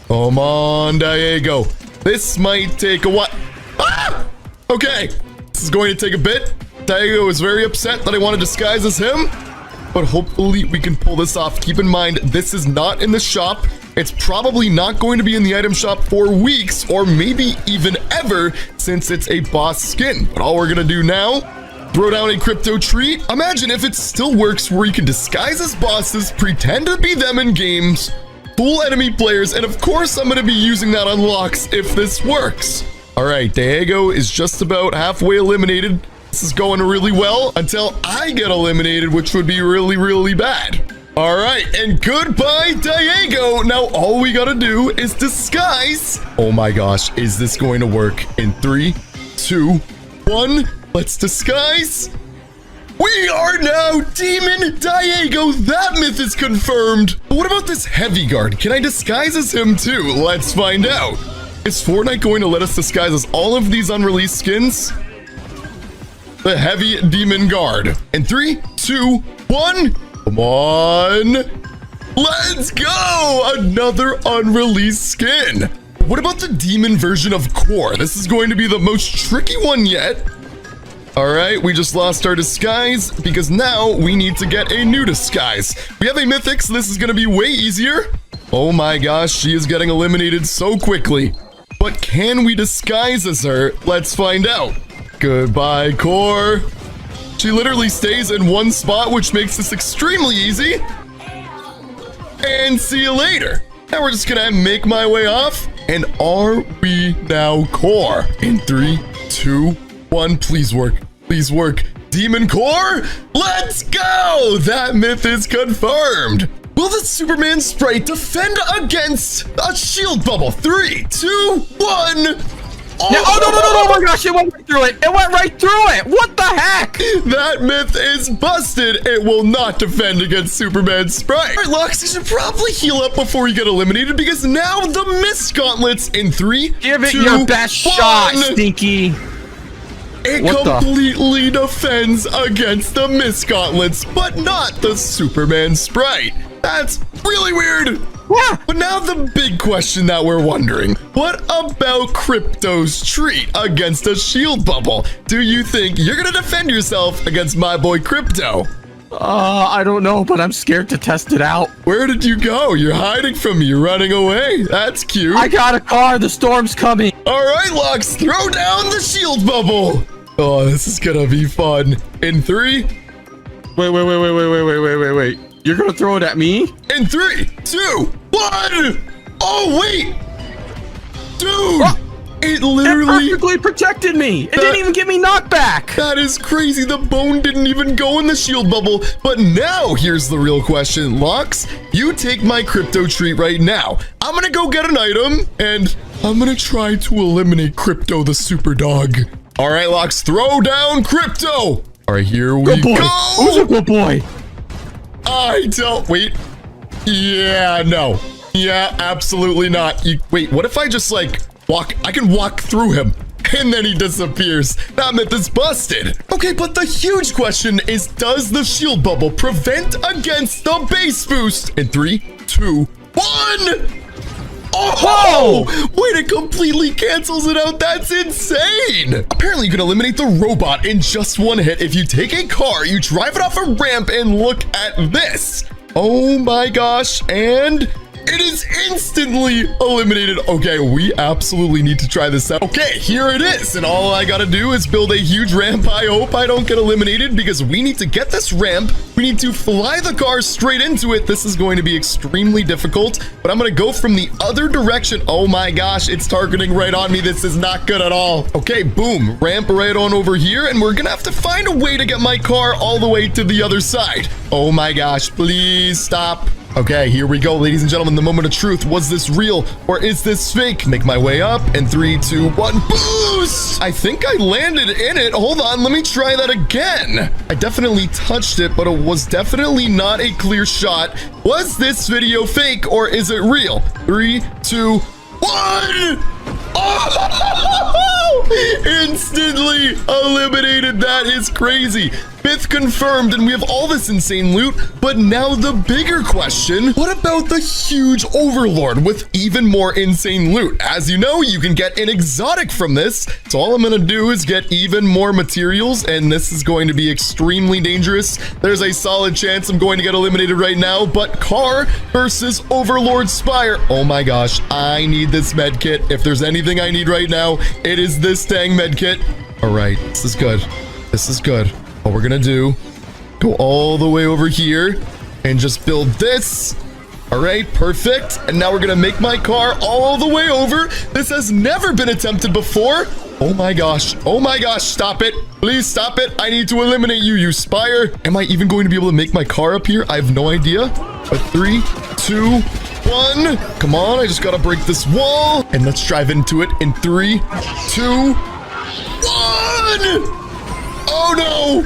Come on, Diego. This might take a while. Ah! Okay, this is going to take a bit. Diego is very upset that I want to disguise as him, but hopefully we can pull this off. Keep in mind, this is not in the shop. It's probably not going to be in the item shop for weeks or maybe even ever since it's a boss skin. But all we're gonna do now, throw down a crypto treat. Imagine if it still works where you can disguise as bosses, pretend to be them in games, fool enemy players, and of course I'm gonna be using that on locks if this works. All right, Diego is just about halfway eliminated. This is going really well until I get eliminated, which would be really, really bad. All right, and goodbye, Diego. Now all we gotta do is disguise. Oh my gosh, is this going to work? In 3, 2, 1, let's disguise. We are now Demon Diego. That myth is confirmed. But what about this heavy guard? Can I disguise as him too? Let's find out. Is Fortnite going to let us disguise as all of these unreleased skins? The heavy demon guard. In 3, 2, 1. Come on. Let's go. Another unreleased skin. What about the demon version of Core? This is going to be the most tricky one yet. All right, we just lost our disguise because now we need to get a new disguise. We have a mythic, so this is going to be way easier. Oh my gosh, she is getting eliminated so quickly. But can we disguise as her? Let's find out. Goodbye, Core. She literally stays in one spot, which makes this extremely easy. And see you later. Now we're just gonna make my way off. And are we now Core? In 3, 2, 1, please work. Please work. Demon Core, let's go! That myth is confirmed. Will the Superman sprite defend against a shield bubble? 3, 2, 1. Oh, yeah, oh my gosh, it went right through it. It went right through it. What the heck? That myth is busted. It will not defend against Superman sprite. All right, Lux, you should probably heal up before you get eliminated because now the Mist Gauntlets in 3, give it 2, your best 1. shot, Stinky. It completely defends against the Mist Gauntlets, but not the Superman sprite. That's really weird. Yeah. But now the big question that we're wondering, what about Crypto's treat against a shield bubble? Do you think you're gonna defend yourself against my boy Crypto? I don't know, but I'm scared to test it out. Where did you go? You're hiding from me. You're running away. That's cute. I got a car. The storm's coming. All right, Lux, throw down the shield bubble. Oh, this is gonna be fun. In 3. Wait. You're gonna throw it at me? In 3, 2, 1. Oh, wait. Dude, it literally... It perfectly protected me. It didn't even give me knockback. That is crazy. The bone didn't even go in the shield bubble. But now here's the real question. Lux, you take my crypto treat right now. I'm gonna go get an item and I'm gonna try to eliminate Crypto the super dog. All right, Lux, throw down Crypto. All right, here we go. Who's a good boy? I don't... Wait. Yeah, no. Yeah, absolutely not. Wait, what if I just like walk? I can walk through him and then he disappears. That myth is busted. Okay, but the huge question is, does the shield bubble prevent against the base boost? In 3, 2, 1. Oh, wait, it completely cancels it out. That's insane. Apparently, you can eliminate the robot in just one hit. If you take a car, you drive it off a ramp, and look at this. Oh my gosh, and it is instantly eliminated. Okay, we absolutely need to try this out. Okay, here it is. And all I gotta do is build a huge ramp. I hope I don't get eliminated because we need to get this ramp. We need to fly the car straight into it. This is going to be extremely difficult, but I'm gonna go from the other direction. Oh my gosh, it's targeting right on me. This is not good at all. Okay, boom, ramp right on over here. And we're gonna have to find a way to get my car all the way to the other side. Oh my gosh, please stop. Okay, here we go, ladies and gentlemen, the moment of truth. Was this real or is this fake? Make my way up in 3, 2, 1, boost! I think I landed in it. Hold on, let me try that again. I definitely touched it, but it was definitely not a clear shot. Was this video fake or is it real? 3, 2, 1! Oh! Instantly eliminated. That is crazy. Myth confirmed, and we have all this insane loot. But now the bigger question, what about the huge overlord with even more insane loot? As you know, you can get an exotic from this. So all I'm gonna do is get even more materials, and this is going to be extremely dangerous. There's a solid chance I'm going to get eliminated right now, but car versus overlord spire. Oh my gosh, I need this med kit. If there's anything I need right now, it is this dang med kit. All right, this is good. This is good. What we're gonna do, go all the way over here and just build this. All right, perfect. And now we're gonna make my car all the way over. This has never been attempted before. Oh my gosh, stop it. Please stop it. I need to eliminate you, you spire. Am I even going to be able to make my car up here? I have no idea. But 3, 2, 1. Come on, I just gotta break this wall. And let's drive into it in 3, 2, 1. Oh no!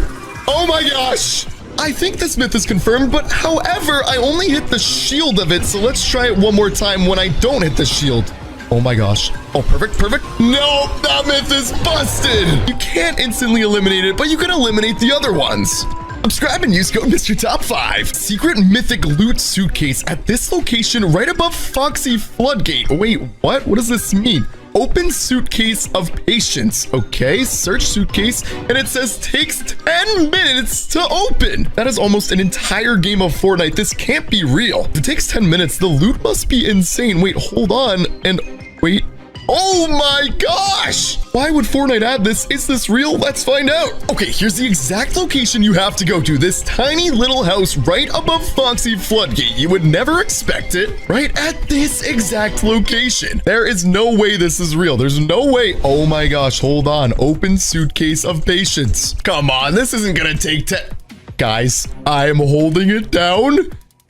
Oh my gosh! I think this myth is confirmed, but however, I only hit the shield of it, so let's try it one more time when I don't hit the shield. Oh my gosh. Oh, perfect, perfect. No, that myth is busted! You can't instantly eliminate it, but you can eliminate the other ones. Subscribe and use code Mr. Top 5. Secret mythic loot suitcase at this location right above Foxy Floodgate. Wait, what? What does this mean? Open suitcase of patience. Okay, search suitcase, and it says takes 10 minutes to open. That is almost an entire game of Fortnite. This can't be real. If it takes 10 minutes, the loot must be insane. Wait, hold on, and wait. Oh my gosh! Why would Fortnite add this? Is this real? Let's find out. Okay, here's the exact location you have to go to. This tiny little house right above Foxy Floodgate. You would never expect it. Right at this exact location. There is no way this is real. There's no way. Oh my gosh, hold on. Open suitcase of patience. Come on, this isn't gonna take 10. Guys, I am holding it down.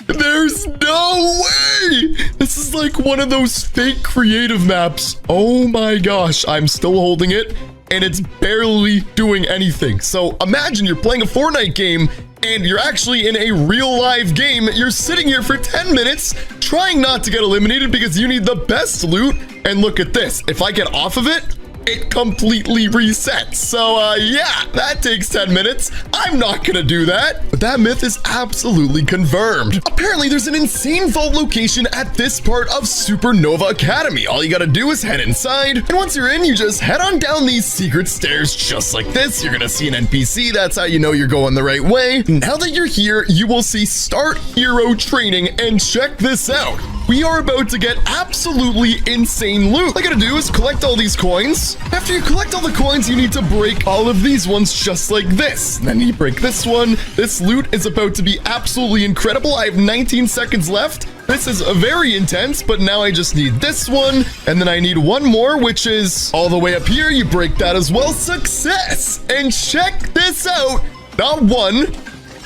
There's no way! This is like one of those fake creative maps. Oh my gosh, I'm still holding it, and it's barely doing anything. So imagine you're playing a Fortnite game, and you're actually in a real live game. You're sitting here for 10 minutes, trying not to get eliminated because you need the best loot. And look at this. If I get off of it, it completely resets. So yeah, that takes 10 minutes. I'm not gonna do that. But that myth is absolutely confirmed. Apparently there's an insane vault location at this part of Supernova Academy. All you gotta do is head inside, and once you're in, you just head on down these secret stairs just like this. You're gonna see an NPC. That's how you know you're going the right way. Now that you're here, you will see Start Hero Training, and check this out. We are about to get absolutely insane loot. All I gotta do is collect all these coins. After you collect all the coins, you need to break all of these ones just like this. And then you break this one. This loot is about to be absolutely incredible. I have 19 seconds left. This is very intense, but now I just need this one. And then I need one more, which is all the way up here. You break that as well. Success! And check this out. Not one,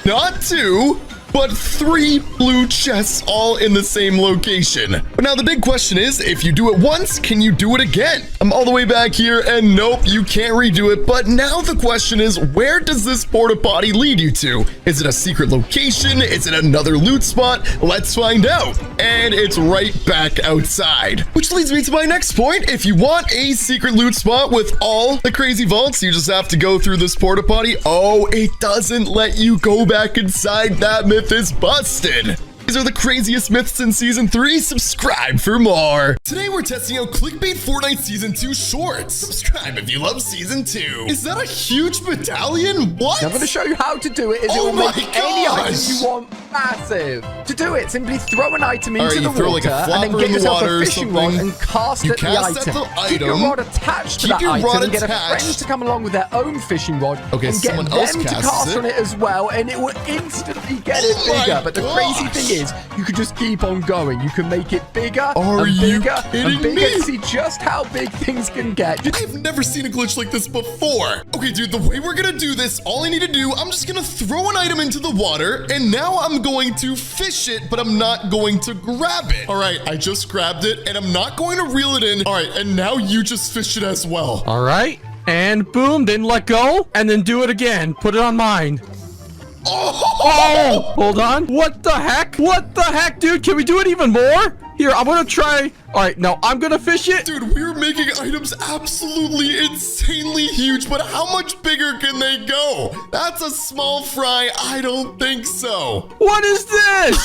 not two, but 3 blue chests all in the same location. But now the big question is, if you do it once, can you do it again? I'm all the way back here, and nope, you can't redo it. But now the question is, where does this porta potty lead you to? Is it a secret location? Is it another loot spot? Let's find out. And it's right back outside. Which leads me to my next point. If you want a secret loot spot with all the crazy vaults, you just have to go through this porta potty. Oh, it doesn't let you go back inside. That myth is busted. These are the craziest myths in Season 3. Subscribe for more. Today we're testing out Clickbait Fortnite Season 2 Shorts. Subscribe if you love Season 2. Is that a huge medallion? What? I'm going to show you how to do it. It will make any item you want massive. To do it, simply throw an item into the water and then get yourself a fishing rod and cast at the item. Keep your rod attached to that item and get a friend to come along with their own fishing rod and get them to cast on it as well, and it will instantly get it bigger. But the crazy thing is, you can just keep on going. You can make it bigger and bigger and bigger to see just how big things can get. I've never seen a glitch like this before. Okay, dude, the way we're gonna do this, all I need to do, I'm just gonna throw an item into the water, and now I'm going to fish it, but I'm not going to grab it. All right, I just grabbed it, and I'm not going to reel it in. All right, and now you just fish it as well. All right, and boom, then let go, and then do it again. Put it on mine. Oh, hold on. What the heck? What the heck, dude? Can we do it even more? Here, I'm gonna try. All right, no, I'm gonna fish it. Dude, we're making items absolutely insanely huge, but how much bigger can they go? That's a small fry. I don't think so. What is this?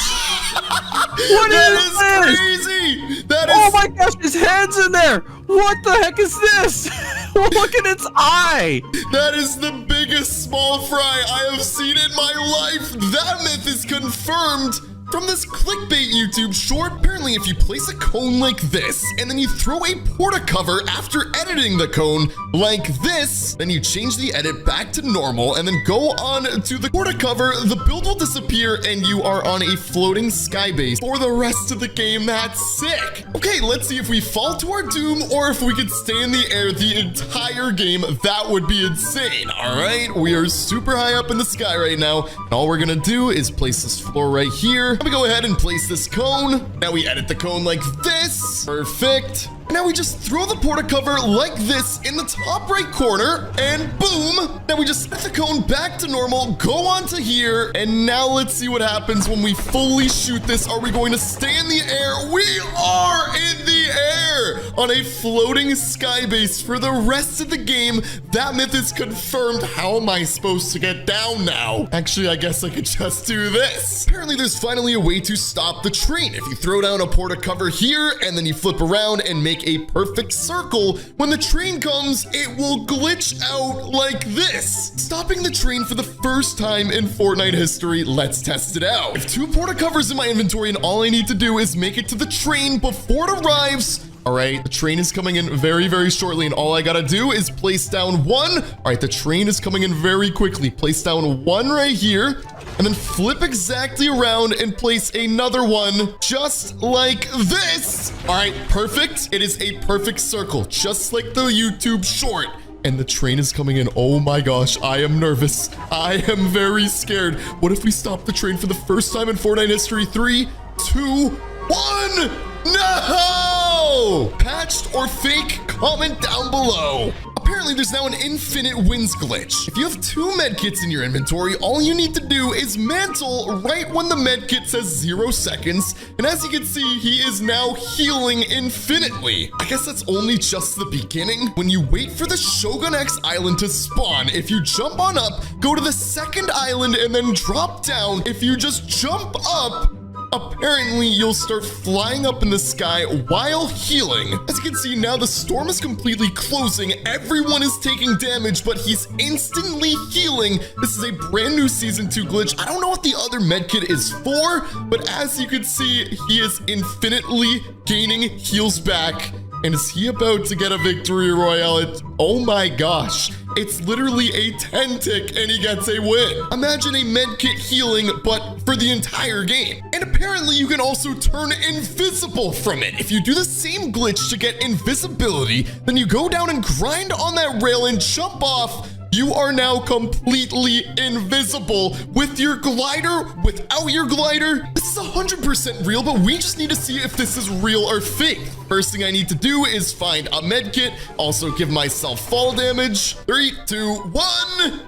What is this? Crazy. That is. Oh my gosh, his head's in there. What the heck is this? Look at its eye. That is the biggest small fry I have seen in my life. That myth is confirmed. From this clickbait YouTube short, apparently if you place a cone like this, and then you throw a porta cover after editing the cone like this, then you change the edit back to normal, and then go on to the porta cover, the build will disappear, and you are on a floating sky base for the rest of the game. That's sick. Okay, let's see if we fall to our doom, or if we could stay in the air the entire game. That would be insane. All right, we are super high up in the sky right now, and all we're gonna do is place this floor right here. Let me go ahead and place this cone. Now we edit the cone like this. Perfect. Now we just throw the porta cover like this in the top right corner, and boom. Now we just set the cone back to normal, go on to here, and now let's see what happens when we fully shoot this. Are we going to stay in the air? We are in the air on a floating sky base for the rest of the game. That myth is confirmed. How am I supposed to get down now? Actually, I guess I could just do this. Apparently, there's finally a way to stop the train. If you throw down a porta cover here, and then you flip around and make a perfect circle, when the train comes, it will glitch out like this, stopping the train for the first time in Fortnite history. Let's test it out. I have 2 porta covers in my inventory, and all I need to do is make it to the train before it arrives. All right, the train is coming in very, very shortly, and all I gotta do is place down 1. All right, the train is coming in very quickly. Place down 1 right here, and then flip exactly around and place another one just like this. All right, perfect. It is a perfect circle, just like the YouTube short. And the train is coming in. Oh my gosh, I am nervous. I am very scared. What if we stop the train for the first time in Fortnite history? 3, 2, 1. No! Patched or fake? Comment down below. Apparently, there's now an infinite wins glitch. If you have 2 medkits in your inventory, all you need to do is mantle right when the medkit says 0 seconds. And as you can see, he is now healing infinitely. I guess that's only just the beginning. When you wait for the Shogun X island to spawn, if you jump on up, go to the second island and then drop down. If you just jump up, apparently you'll start flying up in the sky while healing. As you can see, now the storm is completely closing. Everyone is taking damage, but he's instantly healing. This is a brand new Season 2 glitch. I don't know what the other medkit is for, but as you can see, he is infinitely gaining heals back. And is he about to get a victory royale? Oh my gosh. It's literally a 10 tick and he gets a win. Imagine a medkit healing, but for the entire game. And apparently you can also turn invisible from it. If you do the same glitch to get invisibility, then you go down and grind on that rail and jump off. You are now completely invisible with your glider, without your glider. This is 100% real, but we just need to see if this is real or fake. First thing I need to do is find a med kit, also give myself fall damage. 3, 2, 1.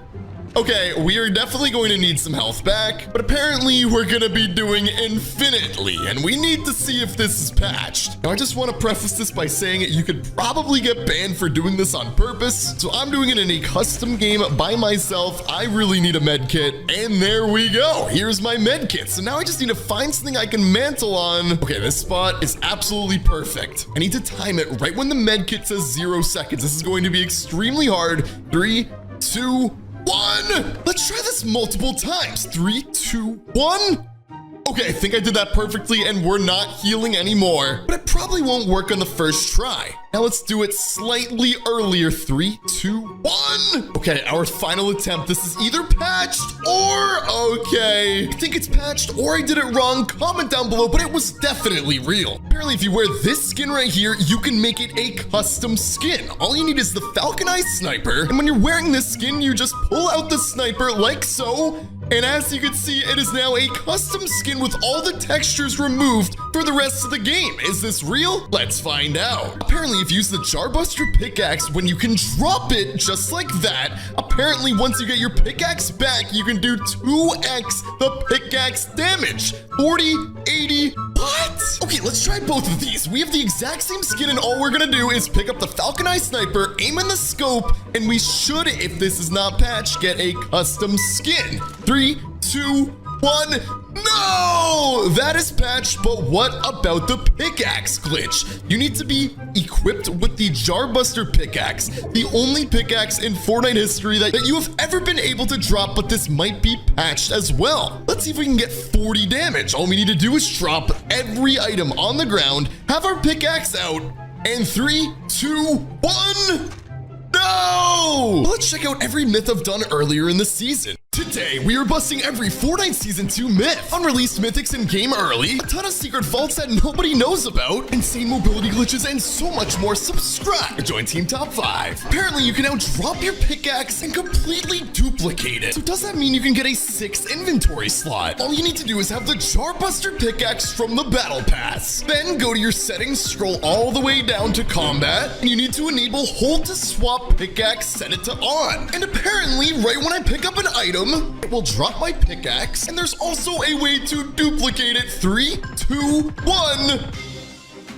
Okay, we are definitely going to need some health back, but apparently we're going to be doing infinitely, and we need to see if this is patched. Now, I just want to preface this by saying you could probably get banned for doing this on purpose, so I'm doing it in a custom game by myself. I really need a med kit, and there we go. Here's my med kit. So now I just need to find something I can mantle on. Okay, this spot is absolutely perfect. I need to time it right when the med kit says 0 seconds. This is going to be extremely hard. 3, 2, 1. Let's try this multiple times. 3, 2, 1. Okay, I think I did that perfectly and we're not healing anymore, but it probably won't work on the first try. Now let's do it slightly earlier. 3, 2, 1. Okay, our final attempt. This is either patched or okay. I think it's patched or I did it wrong. Comment down below, but it was definitely real. Apparently, if you wear this skin right here, you can make it a custom skin. All you need is the Falcon Eye Sniper. And when you're wearing this skin, you just pull out the sniper like so. And as you can see, it is now a custom skin with all the textures removed for the rest of the game. Is this real? Let's find out. Apparently, if you use the Jarbuster pickaxe, when you can drop it just like that, apparently once you get your pickaxe back, you can do 2x the pickaxe damage. 40, 80, what? Okay, let's try both of these. We have the exact same skin and all we're gonna do is pick up the Falcon Eye Sniper, aim in the scope, and we should, if this is not patched, get a custom skin. 3, 2, 1. No! That is patched, but what about the pickaxe glitch? You need to be equipped with the Jarbuster pickaxe, the only pickaxe in Fortnite history that you have ever been able to drop, but this might be patched as well. Let's see if we can get 40 damage. All we need to do is drop every item on the ground, have our pickaxe out, and 3, 2, 1. No! Let's check out every myth I've done earlier in the season. Today, we are busting every Fortnite Season 2 myth, unreleased mythics in game early, a ton of secret vaults that nobody knows about, insane mobility glitches, and so much more. Subscribe to join Team Top 5. Apparently, you can now drop your pickaxe and completely duplicate it. So does that mean you can get a 6th inventory slot? All you need to do is have the Jarbuster pickaxe from the Battle Pass. Then go to your settings, scroll all the way down to combat, and you need to enable hold to swap pickaxe, set it to on. And apparently, right when I pick up an item, it will drop my pickaxe, and there's also a way to duplicate it. 3, 2, 1.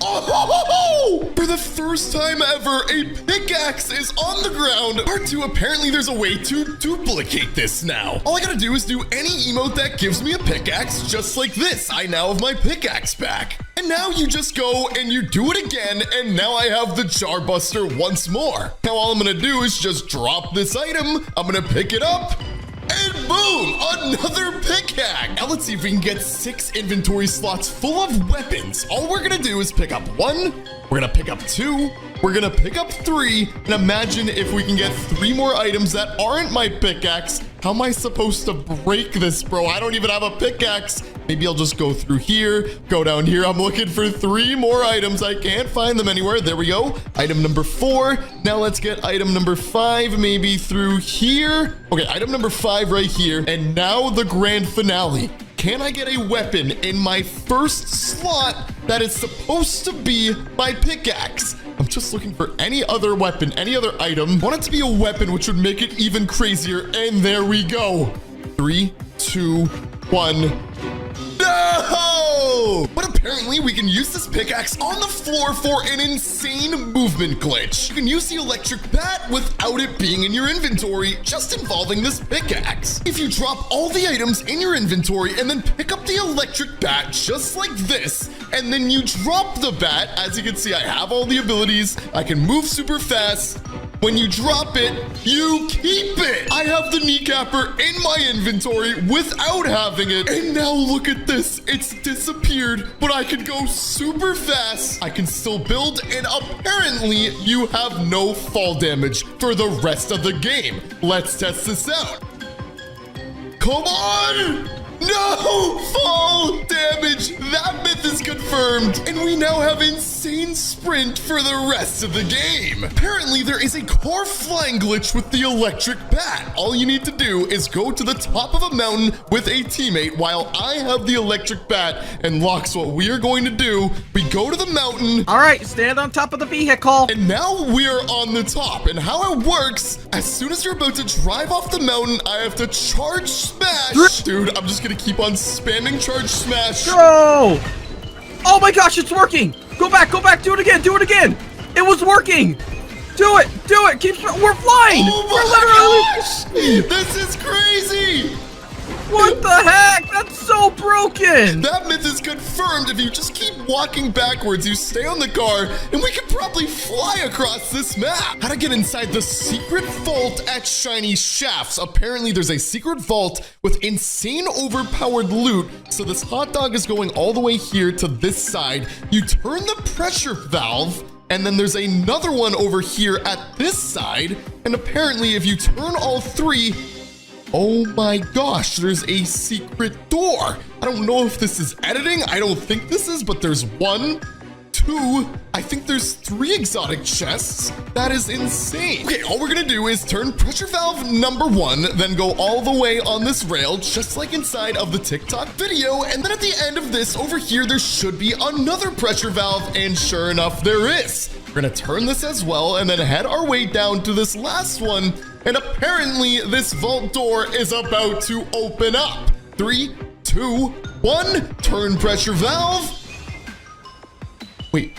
Oh! For the first time ever, a pickaxe is on the ground. Part 2, apparently there's a way to duplicate this now. All I gotta do is do any emote that gives me a pickaxe, just like this. I now have my pickaxe back. And now you just go and you do it again, and now I have the Jarbuster once more. Now all I'm gonna do is just drop this item. I'm gonna pick it up. And boom, another pickaxe. Now let's see if we can get 6 inventory slots full of weapons. All we're gonna do is pick up 1, we're gonna pick up 2, we're gonna pick up 3, and imagine if we can get 3 more items that aren't my pickaxe. How am I supposed to break this, bro? I don't even have a pickaxe. Maybe I'll just go through here, go down here. I'm looking for 3 more items. I can't find them anywhere. There we go. Item number 4. Now let's get item number 5, maybe through here. Okay, item number 5 right here. And now the grand finale. Can I get a weapon in my first slot that is supposed to be my pickaxe? I'm just looking for any other weapon, any other item. I want it to be a weapon, which would make it even crazier. And there we go. 3, 2, 1. No! But apparently we can use this pickaxe on the floor for an insane movement glitch. You can use the electric bat without it being in your inventory, just involving this pickaxe. If you drop all the items in your inventory and then pick up the electric bat just like this, and then you drop the bat, as you can see, I have all the abilities. I can move super fast. When you drop it, you keep it. I have the kneecapper in my inventory without having it. And now look at this. It's disappeared, but I can go super fast. I can still build, and apparently you have no fall damage for the rest of the game. Let's test this out. Come on. No! Fall damage! That myth is confirmed, and we now have insane sprint for the rest of the game. Apparently, there is a car flying glitch with the electric bat. All you need to do is go to the top of a mountain with a teammate while I have the electric bat. And Locks, what we are going to do, we go to the mountain. All right, stand on top of the vehicle. And now we are on the top. And how it works, as soon as you're about to drive off the mountain, I have to charge smash. Dude, I'm just gonna keep on spamming charge smash. Go! Oh my gosh, it's working! Go back, do it again! It was working! Do it! We're flying! Oh my gosh! This is crazy! What the heck? That's so broken! That myth is confirmed. If you just keep walking backwards, you stay on the car, and we could probably fly across this map. How to get inside the secret vault at Shiny Shafts. Apparently, there's a secret vault with insane overpowered loot. So this hot dog is going all the way here to this side. You turn the pressure valve, and then there's another one over here at this side. And apparently, if you turn all three, oh my gosh, there's a secret door. I don't know if this is editing. I don't think this is, but there's 1, 2, I think there's 3 exotic chests. That is insane. Okay, all we're gonna do is turn pressure valve number 1, then go all the way on this rail, just like inside of the TikTok video. And then at the end of this over here, there should be another pressure valve. And sure enough, there is. We're gonna turn this as well and then head our way down to this last one. And apparently this vault door is about to open up. 3, 2, 1, turn pressure valve. Wait.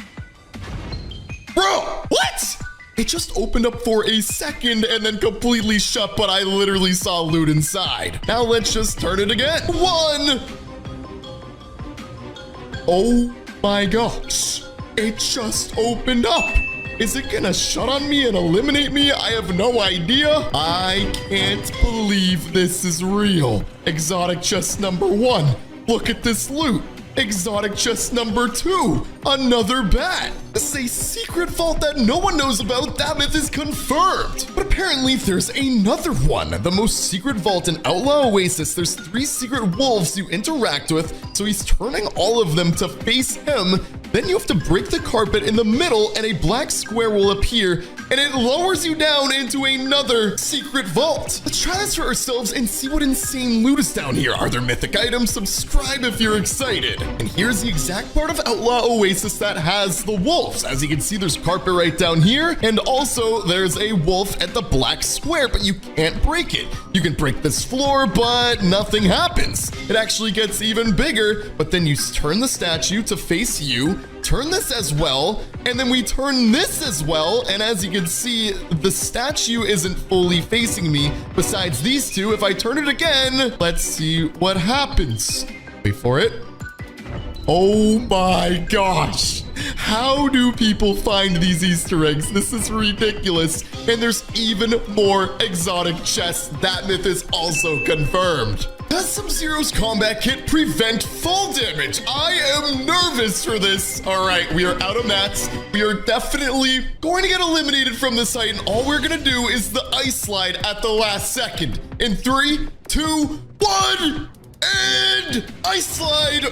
Bro, what? It just opened up for a second and then completely shut, but I literally saw loot inside. Now let's just turn it again. 1. Oh my gosh. It just opened up. Is it gonna shut on me and eliminate me? I have no idea. I can't believe this is real. Exotic chest number 1. Look at this loot. Exotic chest number 2. Another bat. This is a secret vault that no one knows about. That myth is confirmed. But apparently there's another one. The most secret vault in Outlaw Oasis. There's 3 secret wolves you interact with. So he's turning all of them to face him. Then you have to break the carpet in the middle and a black square will appear and it lowers you down into another secret vault. Let's try this for ourselves and see what insane loot is down here. Are there mythic items? Subscribe if you're excited. And here's the exact part of Outlaw Oasis that has the wolves. As you can see, there's carpet right down here. And also there's a wolf at the black square, but you can't break it. You can break this floor, but nothing happens. It actually gets even bigger, but then you turn the statue to face you, turn this as well, and then we turn this as well. And as you can see, the statue isn't fully facing me. Besides these two, if I turn it again, let's see what happens. Wait for it. Oh my gosh. How do people find these Easter eggs? This is ridiculous. And there's even more exotic chests. That myth is also confirmed. Does Sub-Zero's combat kit prevent fall damage? I am nervous for this. All right, we are out of mats. We are definitely going to get eliminated from this site, and all we're gonna do is the ice slide at the last second. In 3, 2, 1, and ice slide.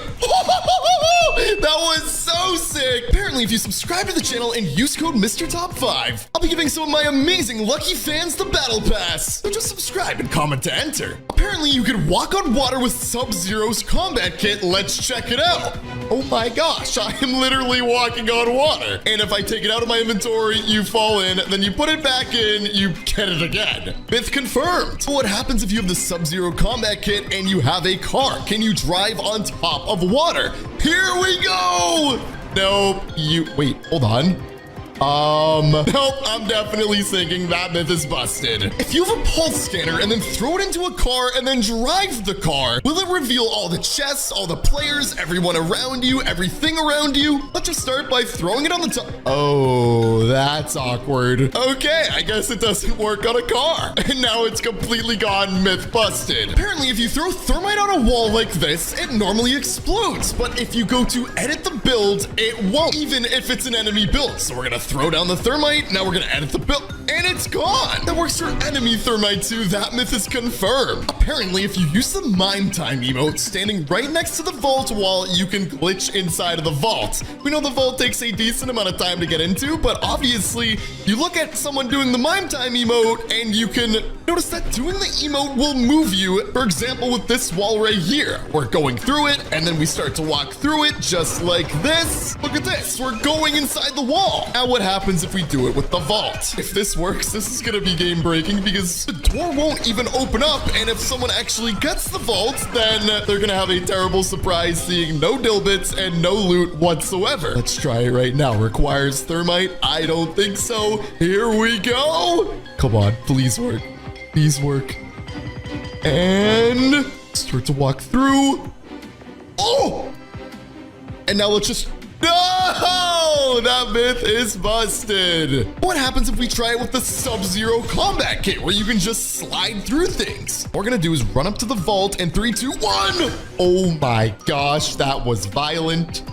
That was so sick. Apparently, if you subscribe to the channel and use code MrTop5, I'll be giving some of my amazing lucky fans the battle pass. So just subscribe and comment to enter. Apparently, you can walk on water with Sub-Zero's combat kit. Let's check it out. Oh my gosh, I am literally walking on water. And if I take it out of my inventory, you fall in, then you put it back in, you get it again. Myth confirmed. So what happens if you have the Sub-Zero combat kit and you have a car? Can you drive on top of water? Here we go. Nope. Wait, hold on. Nope, I'm definitely thinking that myth is busted. If you have a pulse scanner and then throw it into a car and then drive the car, will it reveal all the chests, all the players, everyone around you, everything around you? Let's just start by throwing it on the top. Oh, that's awkward. Okay, I guess it doesn't work on a car. And now it's completely gone, myth busted. Apparently, if you throw thermite on a wall like this, it normally explodes. But if you go to edit the build, it won't, even if it's an enemy build. So we're gonna throw down the thermite. Now we're gonna edit the build. and it's gone. That works for enemy thermite too. That myth is confirmed. Apparently, if you use the mime time emote standing right next to the vault wall, you can glitch inside of the vault. We know the vault takes a decent amount of time to get into, but obviously, you look at someone doing the mime time emote and you can notice that doing the emote will move you. For example, with this wall right here, we're going through it and then we start to walk through it just like this. Look at this, we're going inside the wall. Now what happens if we do it with the vault? If this works, this is gonna be game breaking because the door won't even open up, and if someone actually gets the vault, then they're gonna have a terrible surprise seeing no dilbits and no loot whatsoever. Let's try it right now. Requires thermite? I don't think so. Here we go. Come on, please work. Please work. And start to walk through. Oh! And now let's just... No! That myth is busted. What happens if we try it with the Sub-Zero combat kit where you can just slide through things? What we're gonna do is run up to the vault in 3, 2, 1. Oh my gosh, that was violent.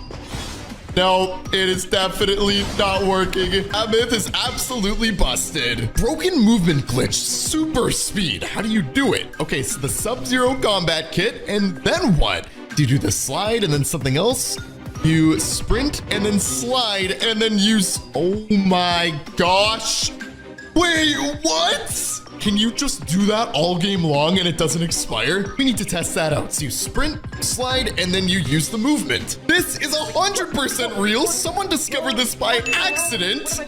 No, it is definitely not working. That myth is absolutely busted. Broken movement glitch, super speed. How do you do it? Okay, so the Sub-Zero combat kit, and then what? Do you do the slide and then something else? You sprint and then slide and then use... Oh my gosh. Wait, what? Can you just do that all game long and it doesn't expire? We need to test that out. So you sprint, slide, and then you use the movement. This is 100% real. Someone discovered this by accident.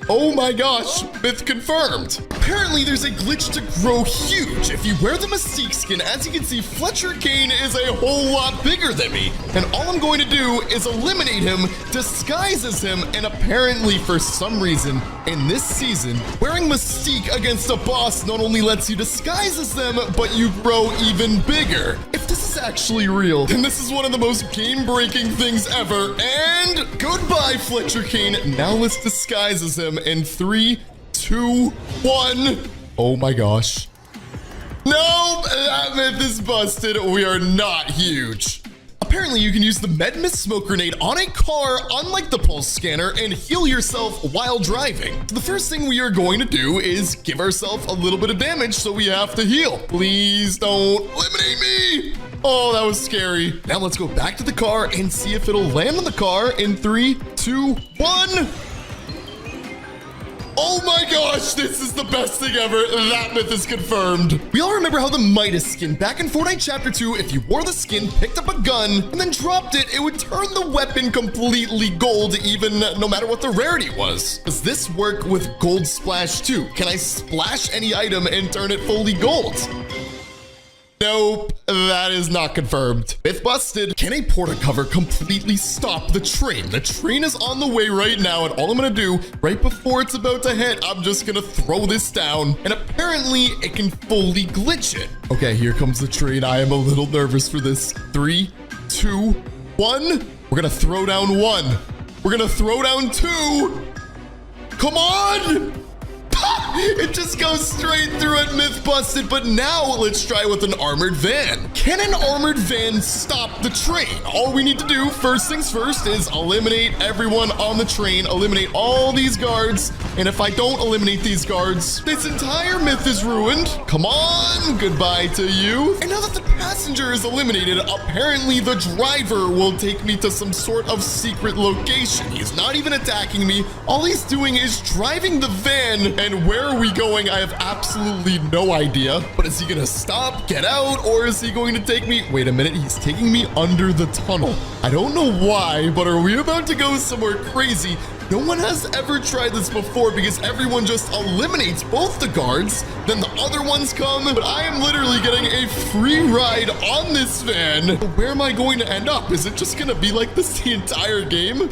Oh my gosh, myth confirmed. Apparently there's a glitch to grow huge. If you wear the Mystique skin, as you can see, Fletcher Kane is a whole lot bigger than me. And all I'm going to do is eliminate him, disguise as him, and apparently for some reason, in this season, wearing Mystique against a boss not only lets you disguise as them, but you grow even bigger. If this is actually real, then this is one of the most game-breaking things ever. And goodbye, Fletcher Kane. Now let's disguise as him in 3, 2, 1. Oh my gosh. No, that myth is busted. We are not huge. Apparently, you can use the Medmis smoke grenade on a car, unlike the pulse scanner, and heal yourself while driving. So the first thing we are going to do is give ourselves a little bit of damage, so we have to heal. Please don't eliminate me. Oh, that was scary. Now let's go back to the car and see if it'll land on the car in 3, 2, 1. Oh my gosh, this is the best thing ever. That myth is confirmed. We all remember how the Midas skin back in Fortnite Chapter 2, if you wore the skin, picked up a gun, and then dropped it, it would turn the weapon completely gold, even no matter what the rarity was. Does this work with Gold Splash 2? Can I splash any item and turn it fully gold? Nope, that is not confirmed. Myth busted. Can a porta cover completely stop the train? The train is on the way right now, and all I'm gonna do right before it's about to hit, I'm just gonna throw this down, and apparently it can fully glitch it. Okay, here comes the train. I am a little nervous for this. 3, 2, 1. We're gonna throw down 1. We're gonna throw down 2. Come on! It just goes straight through it, myth busted. But now let's try with an armored van. Can an armored van stop the train? All we need to do, first things first, is eliminate everyone on the train, eliminate all these guards. And if I don't eliminate these guards, this entire myth is ruined. Come on, goodbye to you. And now that the passenger is eliminated, apparently the driver will take me to some sort of secret location. He's not even attacking me. All he's doing is driving the van. And where are we going? I have absolutely no idea. But is he gonna stop, get out, or is he going to take me? Wait a minute, he's taking me under the tunnel. I don't know why, but are we about to go somewhere crazy? No one has ever tried this before because everyone just eliminates both the guards, then the other ones come, but I am literally getting a free ride on this van. Where am I going to end up? Is it just gonna be like this the entire game?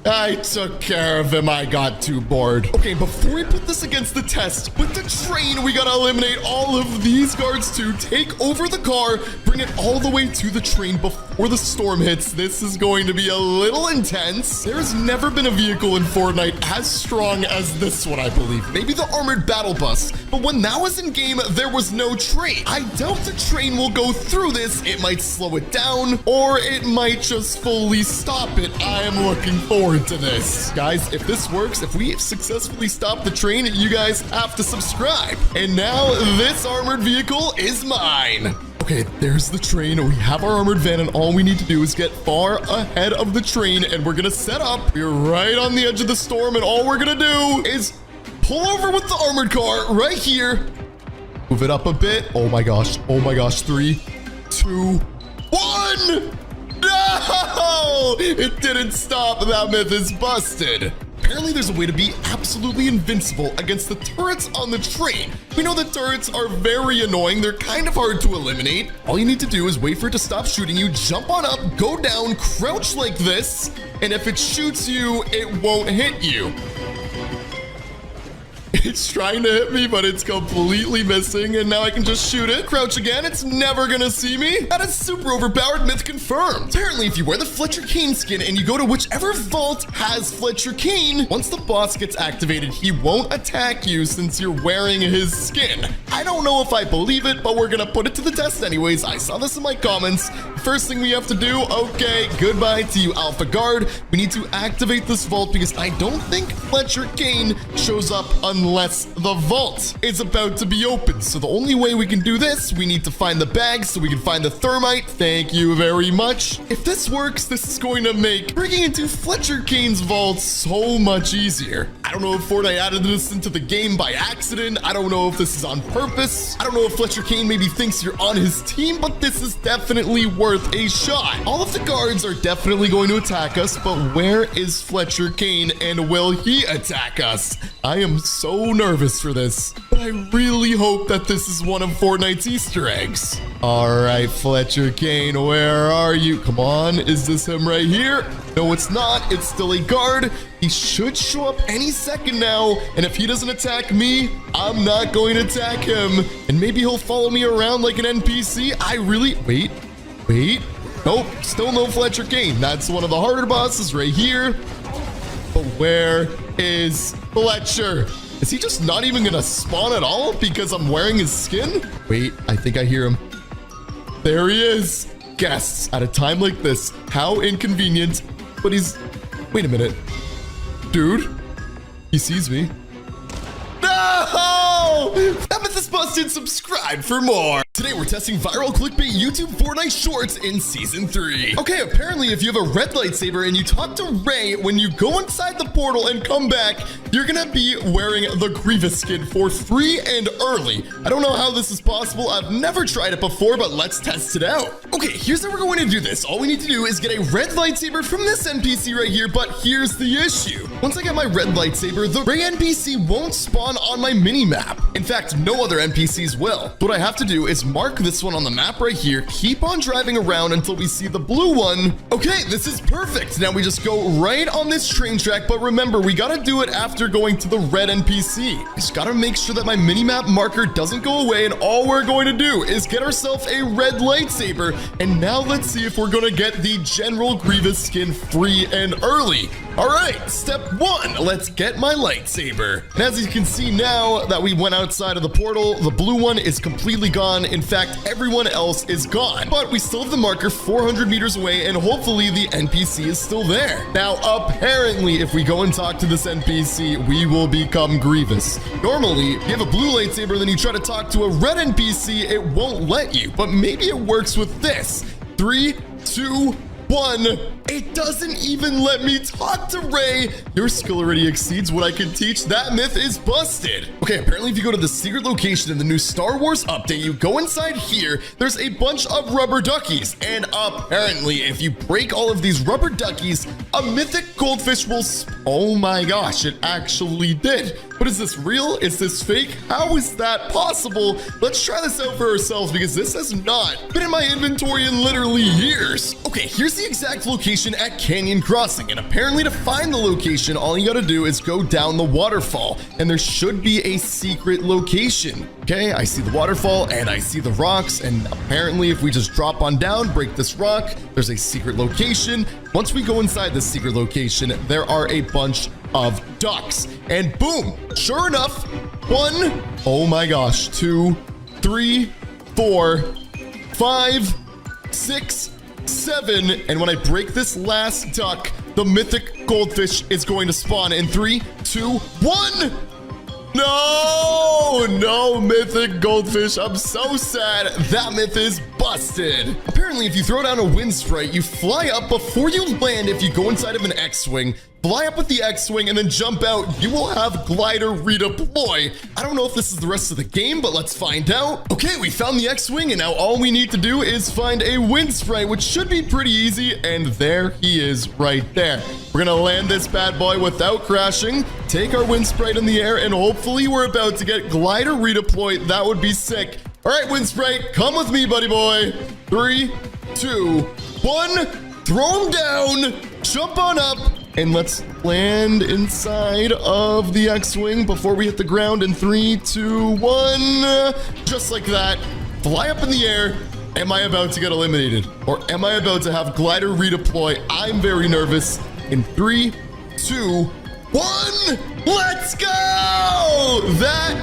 I took care of him. I got too bored. Okay, before we put this against the test, with the train, we gotta eliminate all of these guards too. Take over the car, bring it all the way to the train before before the storm hits, this is going to be a little intense. There's never been a vehicle in Fortnite as strong as this one, I believe. Maybe the armored battle bus, but when that was in game, there was no train. I doubt the train will go through this. It might slow it down, or it might just fully stop it. I am looking forward to this. Guys, if this works, if we successfully stop the train, you guys have to subscribe. And now this armored vehicle is mine. Okay, there's the train. We have our armored van, and all we need to do is get far ahead of the train, and we're gonna set up. We're right on the edge of the storm, and all we're gonna do is pull over with the armored car right here. Move it up a bit. Oh my gosh. Oh my gosh. 3, 2, 1. No! It didn't stop. That myth is busted. Apparently, there's a way to be absolutely invincible against the turrets on the train. We know that turrets are very annoying. They're kind of hard to eliminate. All you need to do is wait for it to stop shooting you, jump on up, go down, crouch like this, and if it shoots you, it won't hit you. It's trying to hit me, but it's completely missing, and now I can just shoot it. Crouch again, it's never gonna see me. That is super overpowered, myth confirmed. Apparently, if you wear the Fletcher Kane skin and you go to whichever vault has Fletcher Kane, once the boss gets activated, he won't attack you since you're wearing his skin. I don't know if I believe it, but we're gonna put it to the test anyways. I saw this in my comments. First thing we have to do, okay, goodbye to you, Alpha Guard. We need to activate this vault because I don't think Fletcher Kane shows up unless the vault is about to be opened. So the only way we can do this, we need to find the bag so we can find the thermite. Thank you very much. If this works, this is going to make breaking into Fletcher Kane's vault so much easier. I don't know if Fortnite added this into the game by accident. I don't know if this is on purpose. I don't know if Fletcher Kane maybe thinks you're on his team, but this is definitely worth a shot. All of the guards are definitely going to attack us, but where is Fletcher Kane and will he attack us? I am so nervous for this, but I really hope that this is one of Fortnite's Easter eggs. All right, Fletcher Kane, where are you? Come on, is this him right here? No, it's not. It's still a guard. He should show up any second now, and if he doesn't attack me, I'm not going to attack him. And maybe he'll follow me around like an NPC. Wait. Nope, still no Fletcher Kane. That's one of the harder bosses right here. But where is Fletcher? Is he just not even gonna spawn at all because I'm wearing his skin? Wait, I think I hear him. There he is. Guests at a time like this. How inconvenient. But he's... Wait a minute. Dude, he sees me. No! That myth is busted. Subscribe for more. Today we're testing viral clickbait YouTube Fortnite shorts in Season 3. Okay, apparently if you have a red lightsaber and you talk to Ray, when you go inside the portal and come back, you're gonna be wearing the Grievous skin for free and early. I don't know how this is possible. I've never tried it before, but let's test it out. Okay, here's how we're going to do this. All we need to do is get a red lightsaber from this NPC right here, but here's the issue. Once I get my red lightsaber, the Ray NPC won't spawn on my mini-map. In fact, no other NPCs will. What I have to do is mark this one on the map right here, keep on driving around until we see the blue one. Okay, this is perfect. Now we just go right on this train track, but remember, we gotta do it after going to the red NPC. Just gotta make sure that my mini-map marker doesn't go away, and all we're going to do is get ourselves a red lightsaber. And now let's see if we're gonna get the General Grievous skin free and early. All right, step 1, let's get my lightsaber. And as you can see now that we went outside of the portal, the blue one is completely gone. In fact, everyone else is gone, but we still have the marker 400 meters away, and hopefully the NPC is still there. Now, apparently, if we go and talk to this NPC, we will become Grievous. Normally, if you have a blue lightsaber, then you try to talk to a red NPC, it won't let you, but maybe it works with this. 3, 2, 1. It doesn't even let me talk to Ray. Your skill already exceeds what I can teach. That myth is busted. Okay, apparently if you go to the secret location in the new Star Wars update, you go inside here, there's a bunch of rubber duckies. And apparently if you break all of these rubber duckies, a mythic goldfish will... Oh my gosh, it actually did. But is this real? Is this fake? How is that possible? Let's try this out for ourselves because this has not been in my inventory in literally years. Okay, here's the exact location location at Canyon Crossing. And apparently to find the location, all you gotta do is go down the waterfall. And there should be a secret location. Okay, I see the waterfall and I see the rocks. And apparently if we just drop on down, break this rock, there's a secret location. Once we go inside this secret location, there are a bunch of ducks. And boom, sure enough, 1, oh my gosh, 2, 3, 4, 5, 6, 7. And when I break this last duck, the mythic goldfish is going to spawn in 3, 2, 1. No mythic goldfish. I'm so sad. That myth is busted. Apparently, if you throw down a wind sprite, you fly up before you land. If you go inside of an X-Wing, fly up with the X-Wing and then jump out, you will have glider redeploy. I don't know if this is the rest of the game, but let's find out. Okay, we found the X-Wing, and now all we need to do is find a wind sprite, which should be pretty easy. And there he is right there. We're gonna land this bad boy without crashing, take our wind sprite in the air, and hopefully we're about to get glider redeploy. That would be sick. All right, wind sprite, come with me, buddy boy. 3, 2, 1. Throw him down, jump on up, and let's land inside of the X-Wing before we hit the ground in 3, 2, 1. Just like that. Fly up in the air. Am I about to get eliminated? Or am I about to have glider redeploy? I'm very nervous. In 3, 2, 1. Let's go! That